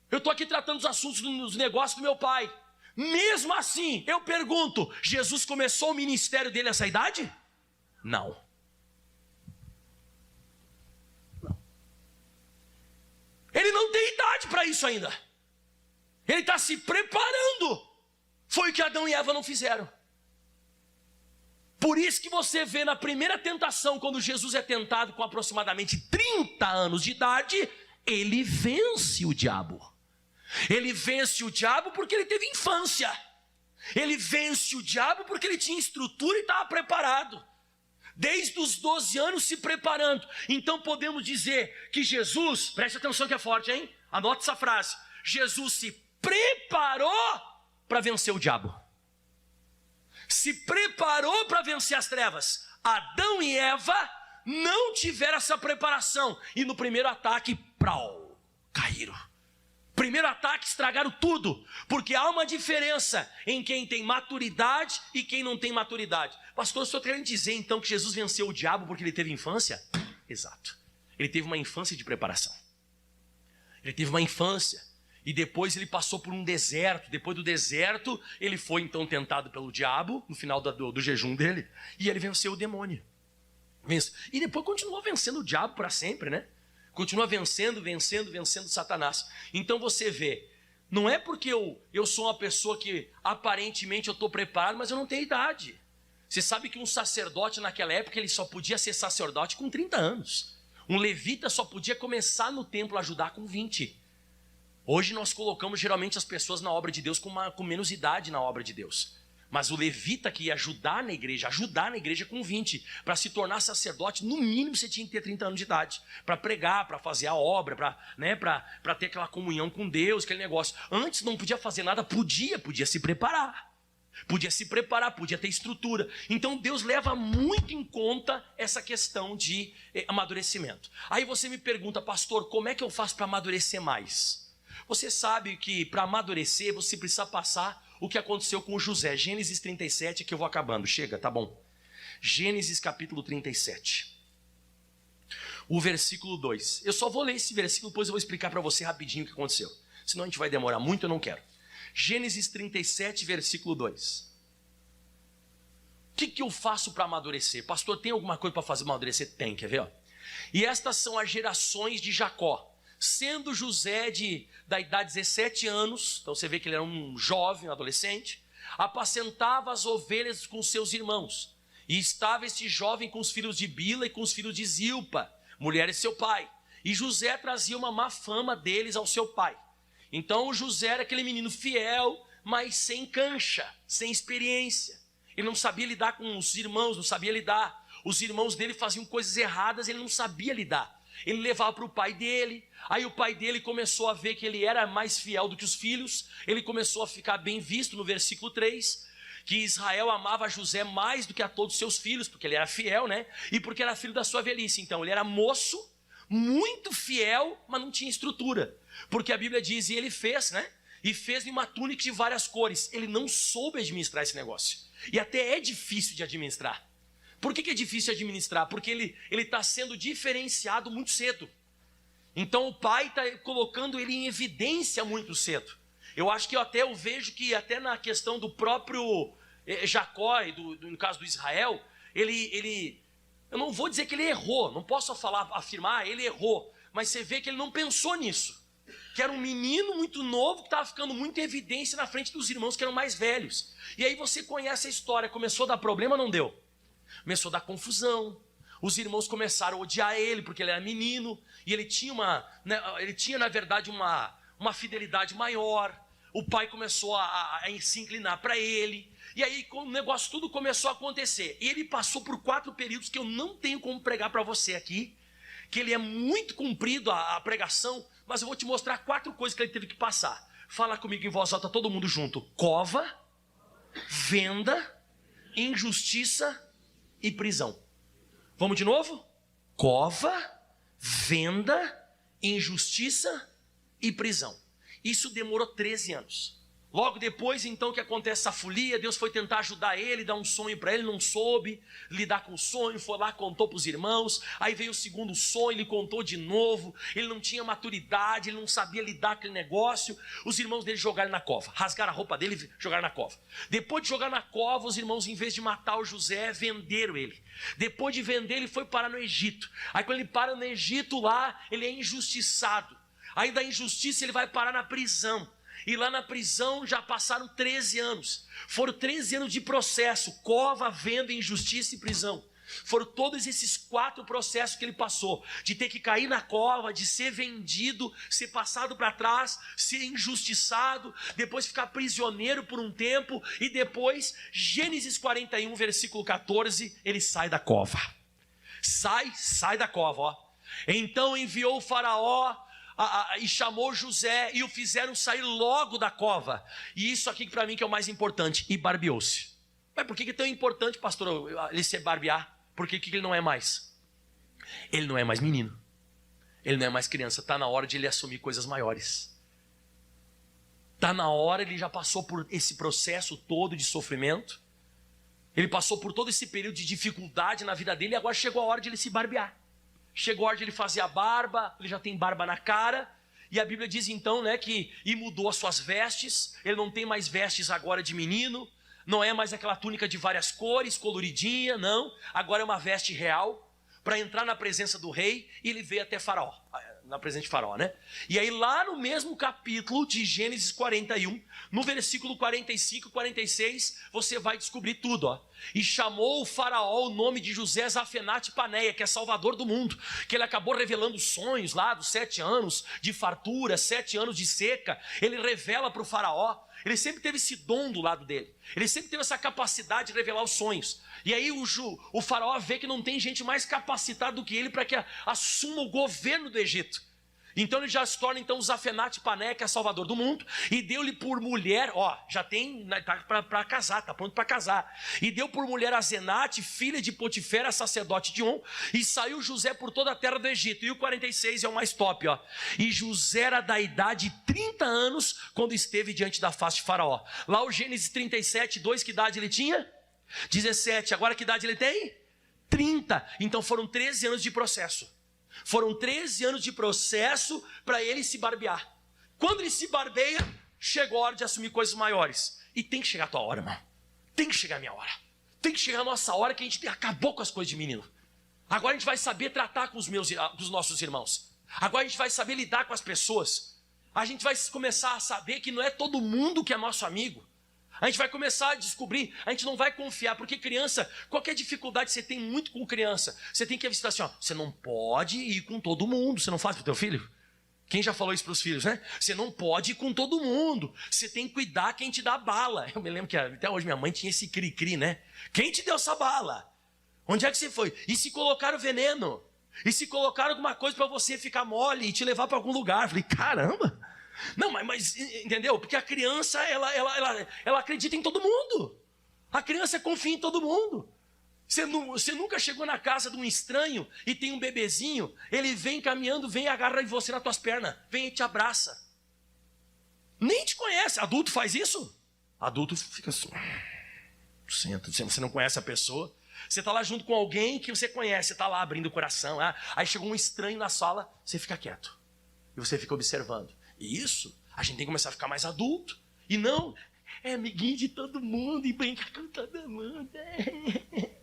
eu estou aqui tratando dos assuntos dos negócios do meu pai. Mesmo assim, eu pergunto, Jesus começou o ministério dele nessa idade? Não. Ele não tem idade para isso ainda. Ele está se preparando. Foi o que Adão e Eva não fizeram. Por isso que você vê na primeira tentação, quando Jesus é tentado com aproximadamente 30 anos de idade, ele vence o diabo. Ele vence o diabo porque ele teve infância. Ele vence o diabo porque ele tinha estrutura e estava preparado. Desde os 12 anos se preparando. Então podemos dizer que Jesus, preste atenção que é forte, hein? Anote essa frase. Jesus se preparou para vencer o diabo. Se preparou para vencer as trevas. Adão e Eva não tiveram essa preparação. E no primeiro ataque, caíram. Primeiro ataque, estragaram tudo, porque há uma diferença em quem tem maturidade e quem não tem maturidade. Pastor, eu estou querendo dizer então que Jesus venceu o diabo porque ele teve infância? Exato. Ele teve uma infância de preparação. Ele teve uma infância E depois ele passou por um deserto. Depois do deserto, ele foi então tentado pelo diabo, no final do jejum dele. E ele venceu o demônio. E depois continuou vencendo o diabo para sempre, né? Continua vencendo Satanás. Então você vê, não é porque eu sou uma pessoa que aparentemente eu estou preparado, mas eu não tenho idade. Você sabe que um sacerdote naquela época, ele só podia ser sacerdote com 30 anos. Um levita só podia começar no templo a ajudar com 20. Hoje nós colocamos geralmente as pessoas na obra de Deus com menos idade na obra de Deus. Mas o levita que ia ajudar na igreja com 20. Para se tornar sacerdote, no mínimo você tinha que ter 30 anos de idade. Para pregar, para fazer a obra, para ter aquela comunhão com Deus, aquele negócio. Antes não podia fazer nada, podia se preparar. Podia ter estrutura. Então Deus leva muito em conta essa questão de amadurecimento. Aí você me pergunta, pastor, como é que eu faço para amadurecer mais? Você sabe que para amadurecer você precisa passar o que aconteceu com José. Gênesis 37, que eu vou acabando. Chega, tá bom. Gênesis capítulo 37. O versículo 2. Eu só vou ler esse versículo, depois eu vou explicar para você rapidinho o que aconteceu. Senão a gente vai demorar muito, eu não quero. Gênesis 37, versículo 2. O que eu faço para amadurecer? Pastor, tem alguma coisa para fazer amadurecer? Tem, quer ver? Ó? E estas são as gerações de Jacó. Sendo José da idade de 17 anos, então você vê que ele era um jovem, um adolescente, apacentava as ovelhas com seus irmãos. E estava este jovem com os filhos de Bila e com os filhos de Zilpa, mulher de seu pai. E José trazia uma má fama deles ao seu pai. Então José era aquele menino fiel, mas sem cancha, sem experiência. Ele não sabia lidar com os irmãos, não sabia lidar. Os irmãos dele faziam coisas erradas, ele não sabia lidar. Ele levava para o pai dele, aí o pai dele começou a ver que ele era mais fiel do que os filhos, ele começou a ficar bem visto no versículo 3, que Israel amava José mais do que a todos os seus filhos, porque ele era fiel, né? E porque era filho da sua velhice. Então ele era moço, muito fiel, mas não tinha estrutura, porque a Bíblia diz, e ele fez, né? E fez uma túnica de várias cores. Ele não soube administrar esse negócio, e até é difícil de administrar. Por que é difícil administrar? Porque ele está sendo diferenciado muito cedo. Então o pai está colocando ele em evidência muito cedo. Eu acho que eu vejo que até na questão do próprio Jacó, e no caso do Israel, eu não vou dizer que ele errou, não posso afirmar, ele errou, mas você vê que ele não pensou nisso. Que era um menino muito novo que estava ficando muito em evidência na frente dos irmãos que eram mais velhos. E aí você conhece a história, começou a dar problema, não deu? Começou a dar confusão, os irmãos começaram a odiar ele, porque ele era menino, e ele tinha na verdade uma fidelidade maior, o pai começou a se inclinar para ele, e aí o negócio tudo começou a acontecer, e ele passou por 4 períodos que eu não tenho como pregar para você aqui, que ele é muito comprido a pregação, mas eu vou te mostrar 4 coisas que ele teve que passar. Fala comigo em voz alta, todo mundo junto. Cova, venda, injustiça e prisão. Vamos de novo? Cova, venda, injustiça e prisão. Isso demorou 13 anos. Logo depois, então, que acontece essa folia, Deus foi tentar ajudar ele, dar um sonho para ele, não soube lidar com o sonho, foi lá, contou para os irmãos, aí veio o segundo sonho, ele contou de novo, ele não tinha maturidade, ele não sabia lidar com aquele negócio, os irmãos dele jogaram na cova, rasgaram a roupa dele e jogaram na cova. Depois de jogar na cova, os irmãos, em vez de matar o José, venderam ele. Depois de vender, ele foi parar no Egito. Aí quando ele para no Egito lá, ele é injustiçado. Aí da injustiça ele vai parar na prisão. E lá na prisão já passaram 13 anos. Foram 13 anos de processo. Cova, venda, injustiça e prisão. Foram todos esses 4 processos que ele passou. De ter que cair na cova, de ser vendido, ser passado para trás, ser injustiçado, depois ficar prisioneiro por um tempo. E depois, Gênesis 41, versículo 14, ele sai da cova. Sai da cova, ó. Então enviou o faraó e chamou José e o fizeram sair logo da cova. E isso aqui para mim que é o mais importante. E barbeou-se. Mas por que é tão importante, pastor, ele se barbear? Porque que ele não é mais? Ele não é mais menino. Ele não é mais criança. Está na hora de ele assumir coisas maiores. Está na hora, ele já passou por esse processo todo de sofrimento. Ele passou por todo esse período de dificuldade na vida dele. E agora chegou a hora de ele se barbear. Chegou a hora de ele fazer a barba, ele já tem barba na cara, E a Bíblia diz então, né, que e mudou as suas vestes. Ele não tem mais vestes agora de menino. Não é mais aquela túnica de várias cores, coloridinha, não. Agora é uma veste real para entrar na presença do rei. E ele veio até Faraó, na presença de Faraó, né? E aí lá no mesmo capítulo de Gênesis 41, no versículo 45 e 46, você vai descobrir tudo, ó. E chamou o Faraó o nome de José Zafenate-Paneia, que é salvador do mundo, que ele acabou revelando sonhos lá dos 7 anos de fartura, 7 anos de seca. Ele revela para o Faraó. Ele sempre teve esse dom do lado dele. Ele sempre teve essa capacidade de revelar os sonhos. E aí o Faraó vê que não tem gente mais capacitada do que ele para que assuma o governo do Egito. Então ele já se torna então o Zafenate-Paneia, que é salvador do mundo, e deu-lhe por mulher, ó, já tem, tá para casar, tá pronto para casar. E deu por mulher a Zenate, filha de Potifera, sacerdote de On, e saiu José por toda a terra do Egito. E o 46 é o mais top, ó. E José era da idade de 30 anos quando esteve diante da face de Faraó. Lá o Gênesis 37, 2, que idade ele tinha? 17. Agora que idade ele tem? 30. Então foram 13 anos de processo. Foram 13 anos de processo para ele se barbear. Quando ele se barbeia, chegou a hora de assumir coisas maiores. E tem que chegar a tua hora, irmão. Tem que chegar a minha hora. Tem que chegar a nossa hora, que a gente acabou com as coisas de menino. Agora a gente vai saber tratar com os nossos irmãos. Agora a gente vai saber lidar com as pessoas. A gente vai começar a saber que não é todo mundo que é nosso amigo. A gente vai começar a descobrir, a gente não vai confiar, porque criança, qualquer dificuldade você tem muito com criança, você tem que avistar assim, ó, você não pode ir com todo mundo. Você não faz para o teu filho? Quem já falou isso para os filhos, né? Você não pode ir com todo mundo, você tem que cuidar quem te dá bala. Eu me lembro que até hoje minha mãe tinha esse cri-cri, né? Quem te deu essa bala? Onde é que você foi? E se colocaram veneno? E se colocaram alguma coisa para você ficar mole e te levar para algum lugar? Eu falei, caramba! Não, mas entendeu? Porque a criança, ela acredita em todo mundo. A criança confia em todo mundo. Você nunca chegou na casa de um estranho e tem um bebezinho, ele vem caminhando, vem e agarra você nas tuas pernas, vem e te abraça. Nem te conhece. Adulto faz isso? Adulto fica assim, senta, você não conhece a pessoa. Você está lá junto com alguém que você conhece, você está lá abrindo o coração. Aí chegou um estranho na sala, você fica quieto. E você fica observando. E isso, a gente tem que começar a ficar mais adulto. E não, é amiguinho de todo mundo e brinca com todo mundo.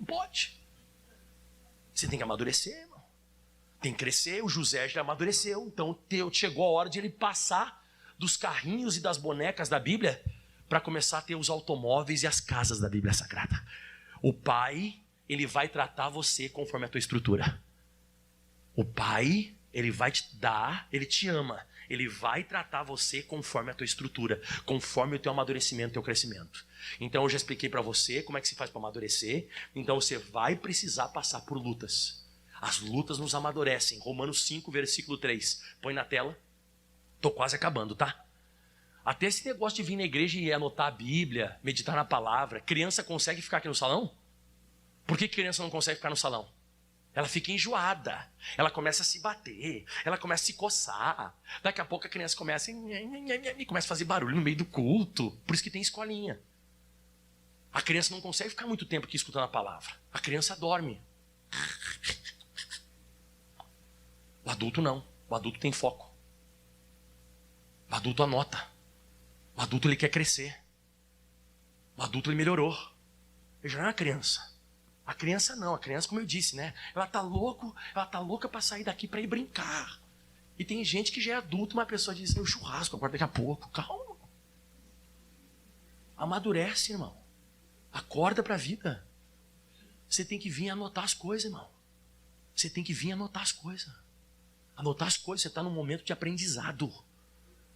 Pode. Você tem que amadurecer, irmão. Tem que crescer. O José já amadureceu. Então chegou a hora de ele passar dos carrinhos e das bonecas da Bíblia para começar a ter os automóveis e as casas da Bíblia Sagrada. O pai, ele vai tratar você conforme a tua estrutura. O pai, ele vai te dar, ele te ama. Ele vai tratar você conforme a tua estrutura, conforme o teu amadurecimento, o teu crescimento. Então eu já expliquei para você como é que se faz para amadurecer. Então você vai precisar passar por lutas. As lutas nos amadurecem. Romanos 5, versículo 3. Põe na tela. Estou quase acabando, tá? Até esse negócio de vir na igreja e anotar a Bíblia, meditar na palavra. Criança consegue ficar aqui no salão? Por que criança não consegue ficar no salão? Ela fica enjoada, ela começa a se bater, ela começa a se coçar. Daqui a pouco a criança começa a fazer barulho no meio do culto. Por isso que tem escolinha. A criança não consegue ficar muito tempo aqui escutando a palavra. A criança dorme. O adulto não. O adulto tem foco. O adulto anota. O adulto ele quer crescer. O adulto ele melhorou. Ele já não é uma criança. A criança não, a criança, como eu disse, né? Ela tá louca para sair daqui para ir brincar. E tem gente que já é adulto, uma pessoa diz, o churrasco agora daqui a pouco. Calma. Amadurece, irmão. Acorda para a vida. Você tem que vir anotar as coisas, irmão. Você tem que vir anotar as coisas. Anotar as coisas, você está num momento de aprendizado.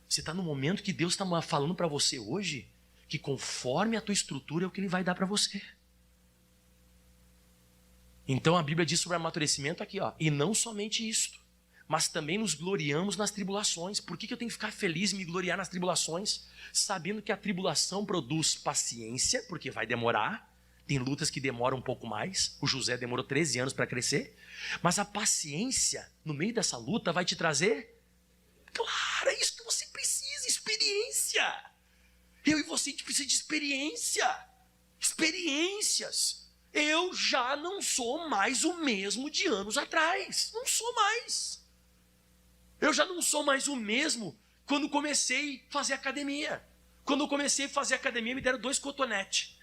Você está num momento que Deus está falando para você hoje, que conforme a tua estrutura é o que Ele vai dar para você. Então a Bíblia diz sobre amadurecimento aqui, ó. E não somente isto, mas também nos gloriamos nas tribulações. Por que eu tenho que ficar feliz e me gloriar nas tribulações? Sabendo que a tribulação produz paciência, porque vai demorar. Tem lutas que demoram um pouco mais. O José demorou 13 anos para crescer. Mas a paciência, no meio dessa luta, vai te trazer... Claro, é isso que você precisa, experiência. Eu e você, a gente precisa de experiência. Experiências. Eu já não sou mais o mesmo de anos atrás. Não sou mais. Eu já não sou mais o mesmo quando comecei a fazer academia. Quando eu comecei a fazer academia, me deram 2 cotonetes.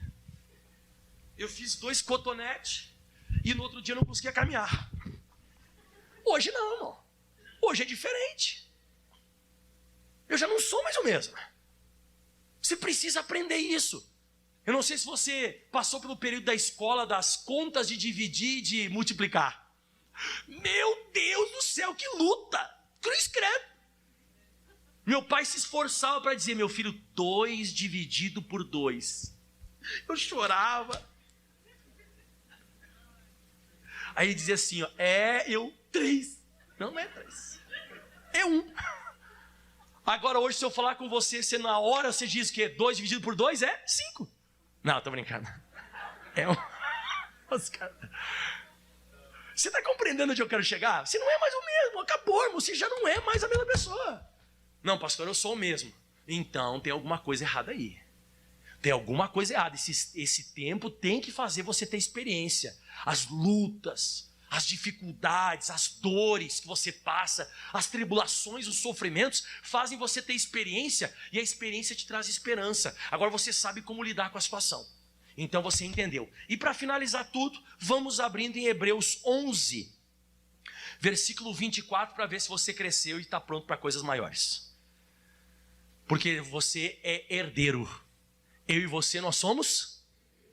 Eu fiz 2 cotonetes e no outro dia eu não conseguia caminhar. Hoje não, irmão. Hoje é diferente. Eu já não sou mais o mesmo. Você precisa aprender isso. Eu não sei se você passou pelo período da escola das contas de dividir e de multiplicar. Meu Deus do céu, que luta! Cruz credo. Meu pai se esforçava para dizer, meu filho, 2 dividido por 2. Eu chorava. Aí ele dizia assim, ó, 3. Não é 3. É 1. Agora hoje se eu falar com você, na hora você diz que 2 dividido por 2 é 5. Não, tô brincando. É 1. Você está compreendendo onde eu quero chegar? Você não é mais o mesmo, acabou, irmão. Você já não é mais a mesma pessoa. Não, pastor, eu sou o mesmo. Então tem alguma coisa errada aí. Tem alguma coisa errada. Esse tempo tem que fazer você ter experiência. As lutas, as dificuldades, as dores que você passa, as tribulações, os sofrimentos, fazem você ter experiência e a experiência te traz esperança. Agora você sabe como lidar com a situação. Então você entendeu. E para finalizar tudo, vamos abrindo em Hebreus 11, versículo 24, para ver se você cresceu e está pronto para coisas maiores. Porque você é herdeiro. Eu e você, nós somos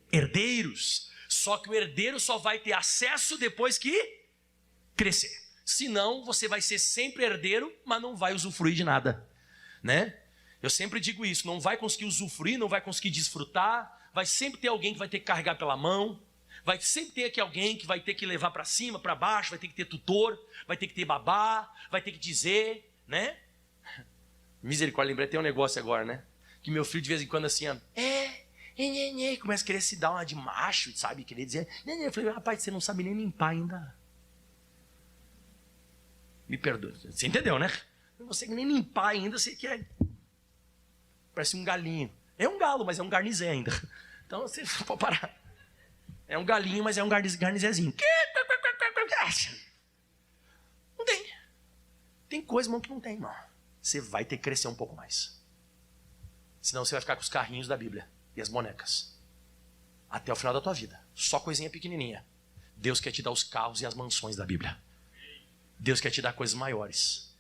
herdeiros. Só que o herdeiro só vai ter acesso depois que crescer. Senão, você vai ser sempre herdeiro, mas não vai usufruir de nada, né? Eu sempre digo isso, não vai conseguir usufruir, não vai conseguir desfrutar. Vai sempre ter alguém que vai ter que carregar pela mão. Vai sempre ter aqui alguém que vai ter que levar para cima, para baixo. Vai ter que ter tutor, vai ter que ter babá, vai ter que dizer, né? Misericórdia, lembrei, tem um negócio agora, né? Que meu filho de vez em quando assim, ó, começa a querer se dar uma de macho, sabe? Querer dizer, eu falei, rapaz, você não sabe nem limpar ainda. Me perdoe, você entendeu, né? Não consegue nem limpar ainda, você quer. Parece um galinho. É um galo, mas é um garnizé ainda. Então você pode parar. É um galinho, mas é um garnizézinho. Não tem. Tem coisa, irmão, que não tem, irmão. Você vai ter que crescer um pouco mais. Senão você vai ficar com os carrinhos da Bíblia e as bonecas. Até o final da tua vida. Só coisinha pequenininha. Deus quer te dar os carros e as mansões da Bíblia. Deus quer te dar coisas maiores.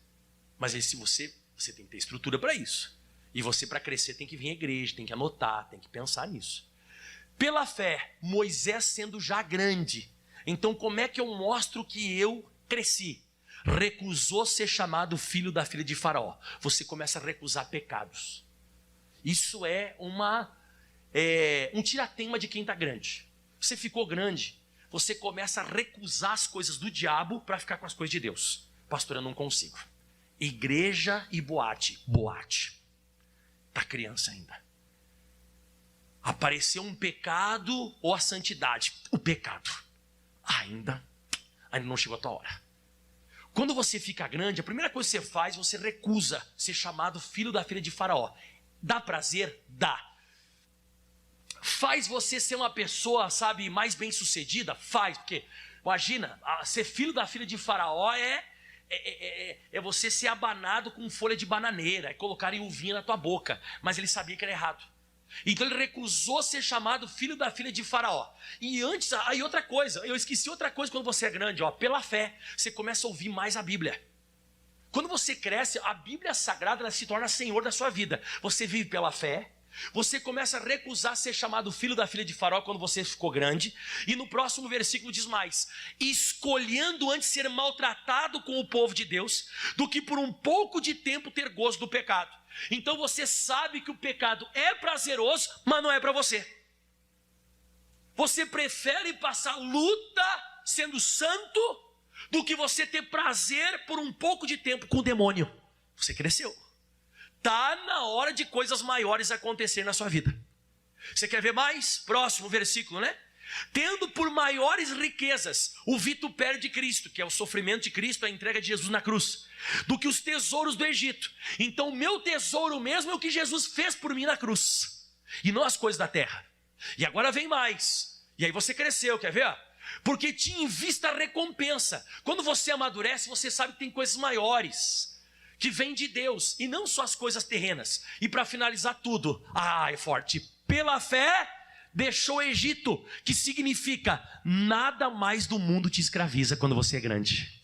Mas aí, se você tem que ter estrutura para isso. E você, para crescer, tem que vir à igreja, tem que anotar, tem que pensar nisso. Pela fé, Moisés sendo já grande. Então, como é que eu mostro que eu cresci? Recusou ser chamado filho da filha de Faraó. Você começa a recusar pecados. Isso é um tiratema de quem está grande. Você ficou grande, você começa a recusar as coisas do diabo para ficar com as coisas de Deus. Pastor, eu não consigo. Igreja e boate. Boate. Está criança ainda. Apareceu um pecado ou a santidade? O pecado. Ainda não chegou a tua hora. Quando você fica grande, a primeira coisa que você faz, você recusa ser chamado filho da filha de Faraó. Dá prazer? Dá. Faz você ser uma pessoa, sabe, mais bem sucedida? Faz, porque, imagina, ser filho da filha de Faraó é você ser abanado com folha de bananeira, é colocarem uvinha na tua boca, mas ele sabia que era errado. Então ele recusou ser chamado filho da filha de Faraó. E antes, aí outra coisa, eu esqueci outra coisa quando você é grande, pela fé, você começa a ouvir mais a Bíblia. Quando você cresce, a Bíblia Sagrada ela se torna senhor da sua vida. Você vive pela fé. Você começa a recusar ser chamado filho da filha de Faraó quando você ficou grande. E no próximo versículo diz mais: escolhendo antes ser maltratado com o povo de Deus, do que por um pouco de tempo ter gozo do pecado. Então você sabe que o pecado é prazeroso, mas não é para você. Você prefere passar luta sendo santo do que você ter prazer por um pouco de tempo com o demônio. Você cresceu. Está na hora de coisas maiores acontecer na sua vida. Você quer ver mais? Próximo versículo, né? Tendo por maiores riquezas o vitupério de Cristo, que é o sofrimento de Cristo, a entrega de Jesus na cruz, do que os tesouros do Egito. Então o meu tesouro mesmo é o que Jesus fez por mim na cruz, e não as coisas da terra. E agora vem mais. E aí você cresceu, quer ver? Porque tinha em vista a recompensa. Quando você amadurece, você sabe que tem coisas maiores. que vem de Deus, e não só as coisas terrenas. E para finalizar tudo, é forte, pela fé deixou o Egito, que significa nada mais do mundo te escraviza quando você é grande.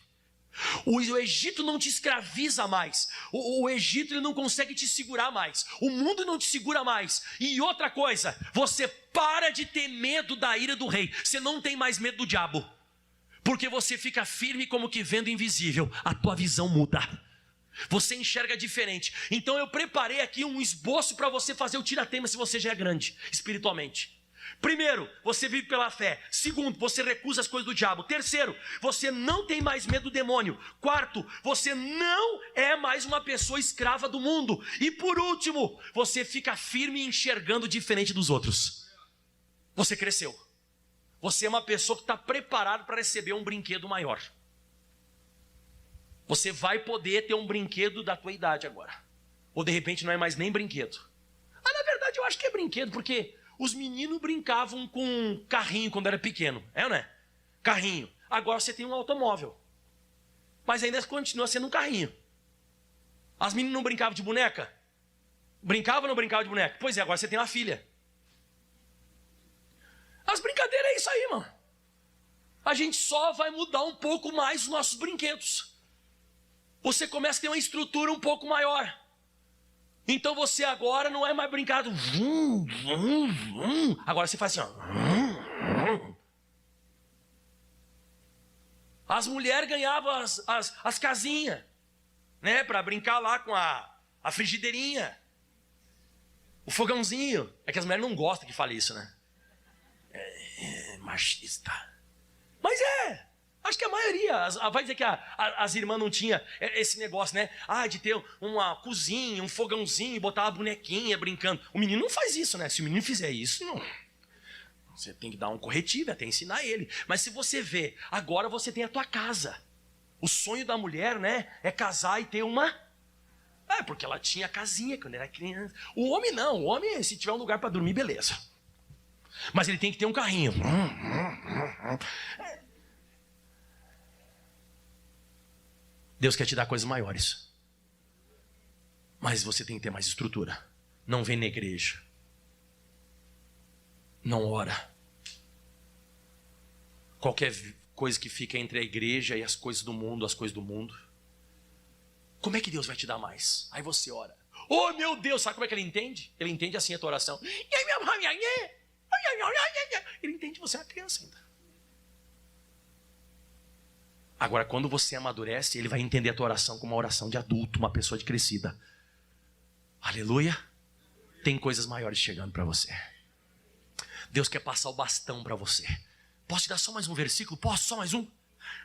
O Egito não te escraviza mais. O Egito ele não consegue te segurar mais. O mundo não te segura mais. E outra coisa, você para de ter medo da ira do rei. Você não tem mais medo do diabo. Porque você fica firme como que vendo invisível. A tua visão muda. Você enxerga diferente. Então eu preparei aqui um esboço para você fazer o tira-teima se você já é grande espiritualmente. Primeiro, você vive pela fé. Segundo, você recusa as coisas do diabo. Terceiro, você não tem mais medo do demônio. Quarto, você não é mais uma pessoa escrava do mundo. E por último, você fica firme enxergando diferente dos outros. Você cresceu. Você é uma pessoa que está preparada para receber um brinquedo maior. Você vai poder ter um brinquedo da tua idade agora. Ou de repente não é mais nem brinquedo. Na verdade eu acho que é brinquedo, porque os meninos brincavam com carrinho quando era pequeno. É ou não é? Carrinho. Agora você tem um automóvel. Mas ainda continua sendo um carrinho. As meninas não brincavam de boneca? Brincavam ou não brincavam de boneca? Pois é, agora você tem uma filha. As brincadeiras é isso aí, mano. A gente só vai mudar um pouco mais os nossos brinquedos. Você começa a ter uma estrutura um pouco maior. Então você agora não é mais brincado. Agora você faz assim, ó. As mulheres ganhavam as casinhas, né? Para brincar lá com a frigideirinha. O fogãozinho. É que as mulheres não gostam que fale isso, né? É machista. Mas é. Acho que a maioria, vai dizer que as irmãs não tinham esse negócio, né? De ter uma cozinha, um fogãozinho, botar uma bonequinha brincando. O menino não faz isso, né? Se o menino fizer isso, não. Você tem que dar um corretivo, até ensinar ele. Mas se você vê, agora você tem a tua casa. O sonho da mulher, né? É casar e ter uma... porque ela tinha casinha quando era criança. O homem não. O homem, se tiver um lugar para dormir, beleza. Mas ele tem que ter um carrinho. Deus quer te dar coisas maiores. Mas você tem que ter mais estrutura. Não vem na igreja. Não ora. Qualquer coisa que fica entre a igreja e as coisas do mundo, como é que Deus vai te dar mais? Aí você ora. Oh, meu Deus, sabe como é que ele entende? Ele entende assim a tua oração. Ele entende você é uma criança ainda. Agora, quando você amadurece, ele vai entender a tua oração como uma oração de adulto, uma pessoa de crescida. Aleluia. Tem coisas maiores chegando para você. Deus quer passar o bastão para você. Posso te dar só mais um versículo? Posso? Só mais um?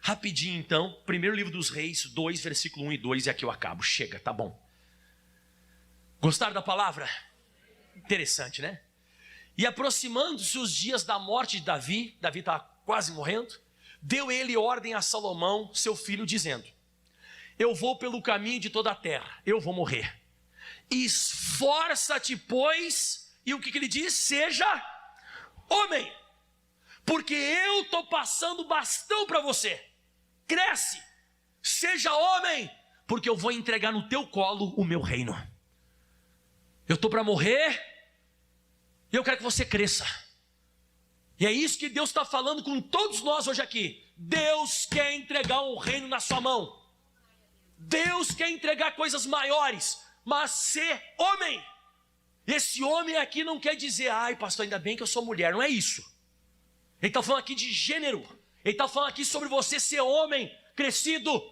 Rapidinho então. Primeiro livro dos Reis, 2, versículo 1 e 2. E aqui eu acabo. Chega, tá bom. Gostaram da palavra? Interessante, né? E aproximando-se os dias da morte de Davi está quase morrendo, deu ele ordem a Salomão, seu filho, dizendo: eu vou pelo caminho de toda a terra, eu vou morrer. Esforça-te, pois, e o que ele diz? Seja homem, porque eu estou passando bastão para você. Cresce, seja homem, porque eu vou entregar no teu colo o meu reino. Eu estou para morrer, e eu quero que você cresça. E é isso que Deus está falando com todos nós hoje aqui. Deus quer entregar um reino na sua mão. Deus quer entregar coisas maiores, mas ser homem. Esse homem aqui não quer dizer, pastor, ainda bem que eu sou mulher. Não é isso. Ele está falando aqui de gênero. Ele está falando aqui sobre você ser homem, crescido.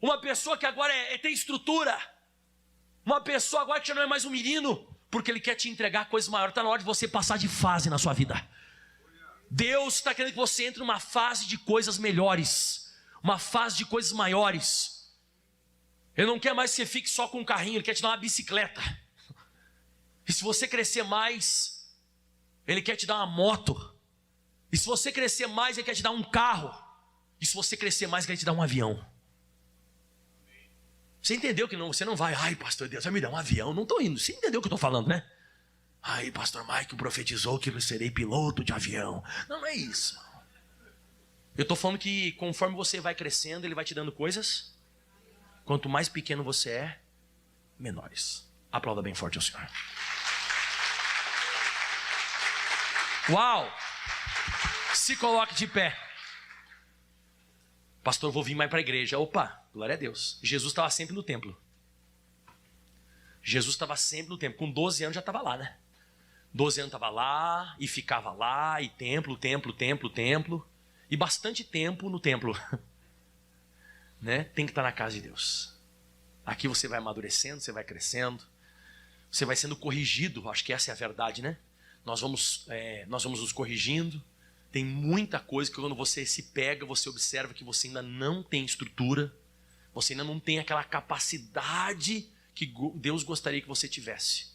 Uma pessoa que agora tem estrutura. Uma pessoa agora que já não é mais um menino. Porque Ele quer te entregar coisas maiores. Está na hora de você passar de fase na sua vida. Deus está querendo que você entre numa fase de coisas melhores. Uma fase de coisas maiores. Ele não quer mais que você fique só com um carrinho. Ele quer te dar uma bicicleta. E se você crescer mais, Ele quer te dar uma moto. E se você crescer mais, Ele quer te dar um carro. E se você crescer mais, Ele quer te dar um avião. Você entendeu que não, você não vai, pastor Deus, vai me dar um avião. Não estou indo, você entendeu o que eu estou falando, né? Pastor Mike profetizou que eu serei piloto de avião. Não é isso. Eu estou falando que conforme você vai crescendo, Ele vai te dando coisas Quanto mais pequeno você é, menores. Aplauda bem forte ao Senhor. Uau! Se coloque de pé. Pastor, vou vir mais para a igreja. Opa, glória a Deus. Jesus estava sempre no templo. Jesus estava sempre no templo. Com 12 anos já estava lá, né? 12 anos estava lá e ficava lá. E templo. E bastante tempo no templo. Né? Tem que estar na casa de Deus. Aqui você vai amadurecendo, você vai crescendo. Você vai sendo corrigido. Acho que essa é a verdade, né? Nós vamos nos corrigindo. Tem muita coisa que quando você se pega, você observa que você ainda não tem estrutura. Você ainda não tem aquela capacidade que Deus gostaria que você tivesse.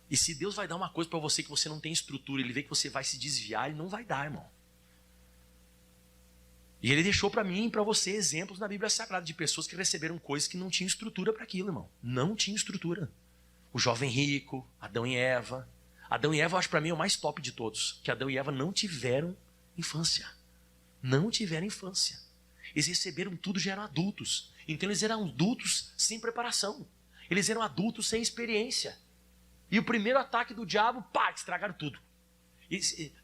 E se Deus vai dar uma coisa para você que você não tem estrutura, Ele vê que você vai se desviar, Ele não vai dar, irmão. E Ele deixou para mim e para você exemplos na Bíblia Sagrada de pessoas que receberam coisas que não tinham estrutura para aquilo, irmão. Não tinha estrutura. O jovem rico, Adão e Eva. Adão e Eva, eu acho para mim, é o mais top de todos. Que Adão e Eva não tiveram infância. Não tiveram infância. Eles receberam tudo, já eram adultos. Então eles eram adultos sem preparação. Eles eram adultos sem experiência. E o primeiro ataque do diabo, pá, estragaram tudo.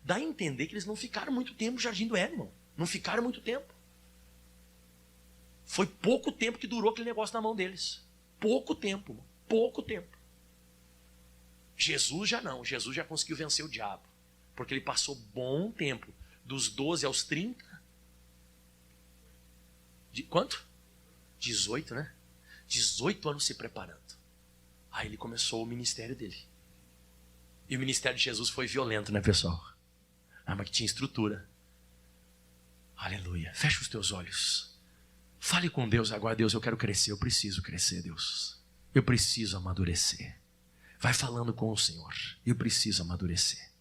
Dá a entender que eles não ficaram muito tempo no Jardim do Éden, irmão. Não ficaram muito tempo. Foi pouco tempo que durou aquele negócio na mão deles. Pouco tempo, irmão. Pouco tempo. Jesus já não. Jesus já conseguiu vencer o diabo. Porque ele passou bom tempo. Dos 12 aos 30. Quanto? 18, né? 18 anos se preparando. Aí ele começou o ministério dele. E o ministério de Jesus foi violento, né, pessoal? Mas que tinha estrutura. Aleluia. Fecha os teus olhos. Fale com Deus agora. Deus, eu quero crescer. Eu preciso crescer, Deus. Eu preciso amadurecer. Vai falando com o Senhor. Eu preciso amadurecer.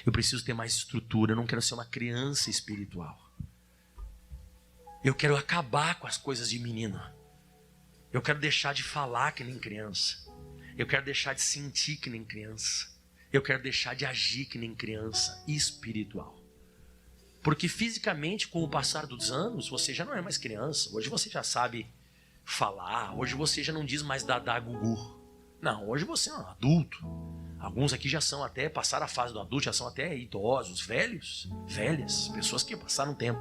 Eu preciso ter mais estrutura. Eu não quero ser uma criança espiritual. Eu quero acabar com as coisas de menino. Eu quero deixar de falar que nem criança. Eu quero deixar de sentir que nem criança. Eu quero deixar de agir que nem criança espiritual. Porque fisicamente, com o passar dos anos, você já não é mais criança. Hoje você já sabe falar. Hoje você já não diz mais dadá, gugu. Não, hoje você é um adulto. Alguns aqui já são até, passaram a fase do adulto, já são até idosos, velhos, velhas, pessoas que passaram tempo.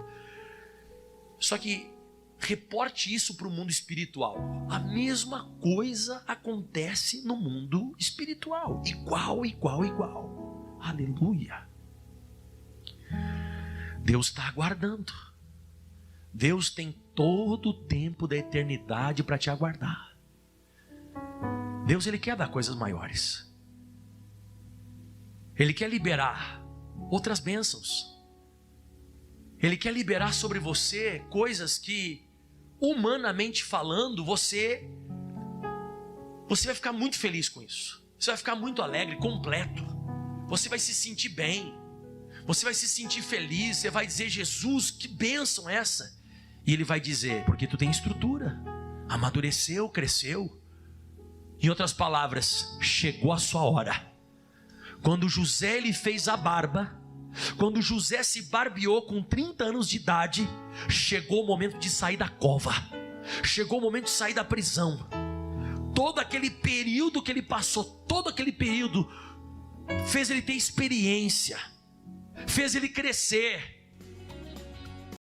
Só que reporte isso para o mundo espiritual. A mesma coisa acontece no mundo espiritual. Igual. Aleluia. Deus está aguardando. Deus tem todo o tempo da eternidade para te aguardar. Deus, Ele quer dar coisas maiores. Ele quer liberar outras bênçãos. Ele quer liberar sobre você coisas que, humanamente falando, você vai ficar muito feliz com isso. Você vai ficar muito alegre, completo. Você vai se sentir bem. Você vai se sentir feliz. Você vai dizer, Jesus, que bênção é essa? E Ele vai dizer, porque tu tem estrutura. Amadureceu, cresceu. Em outras palavras, chegou a sua hora. Quando José ele fez a barba, quando José se barbeou com 30 anos de idade, chegou o momento de sair da cova. Chegou o momento de sair da prisão. Todo aquele período que ele passou, todo aquele período fez ele ter experiência, fez ele crescer.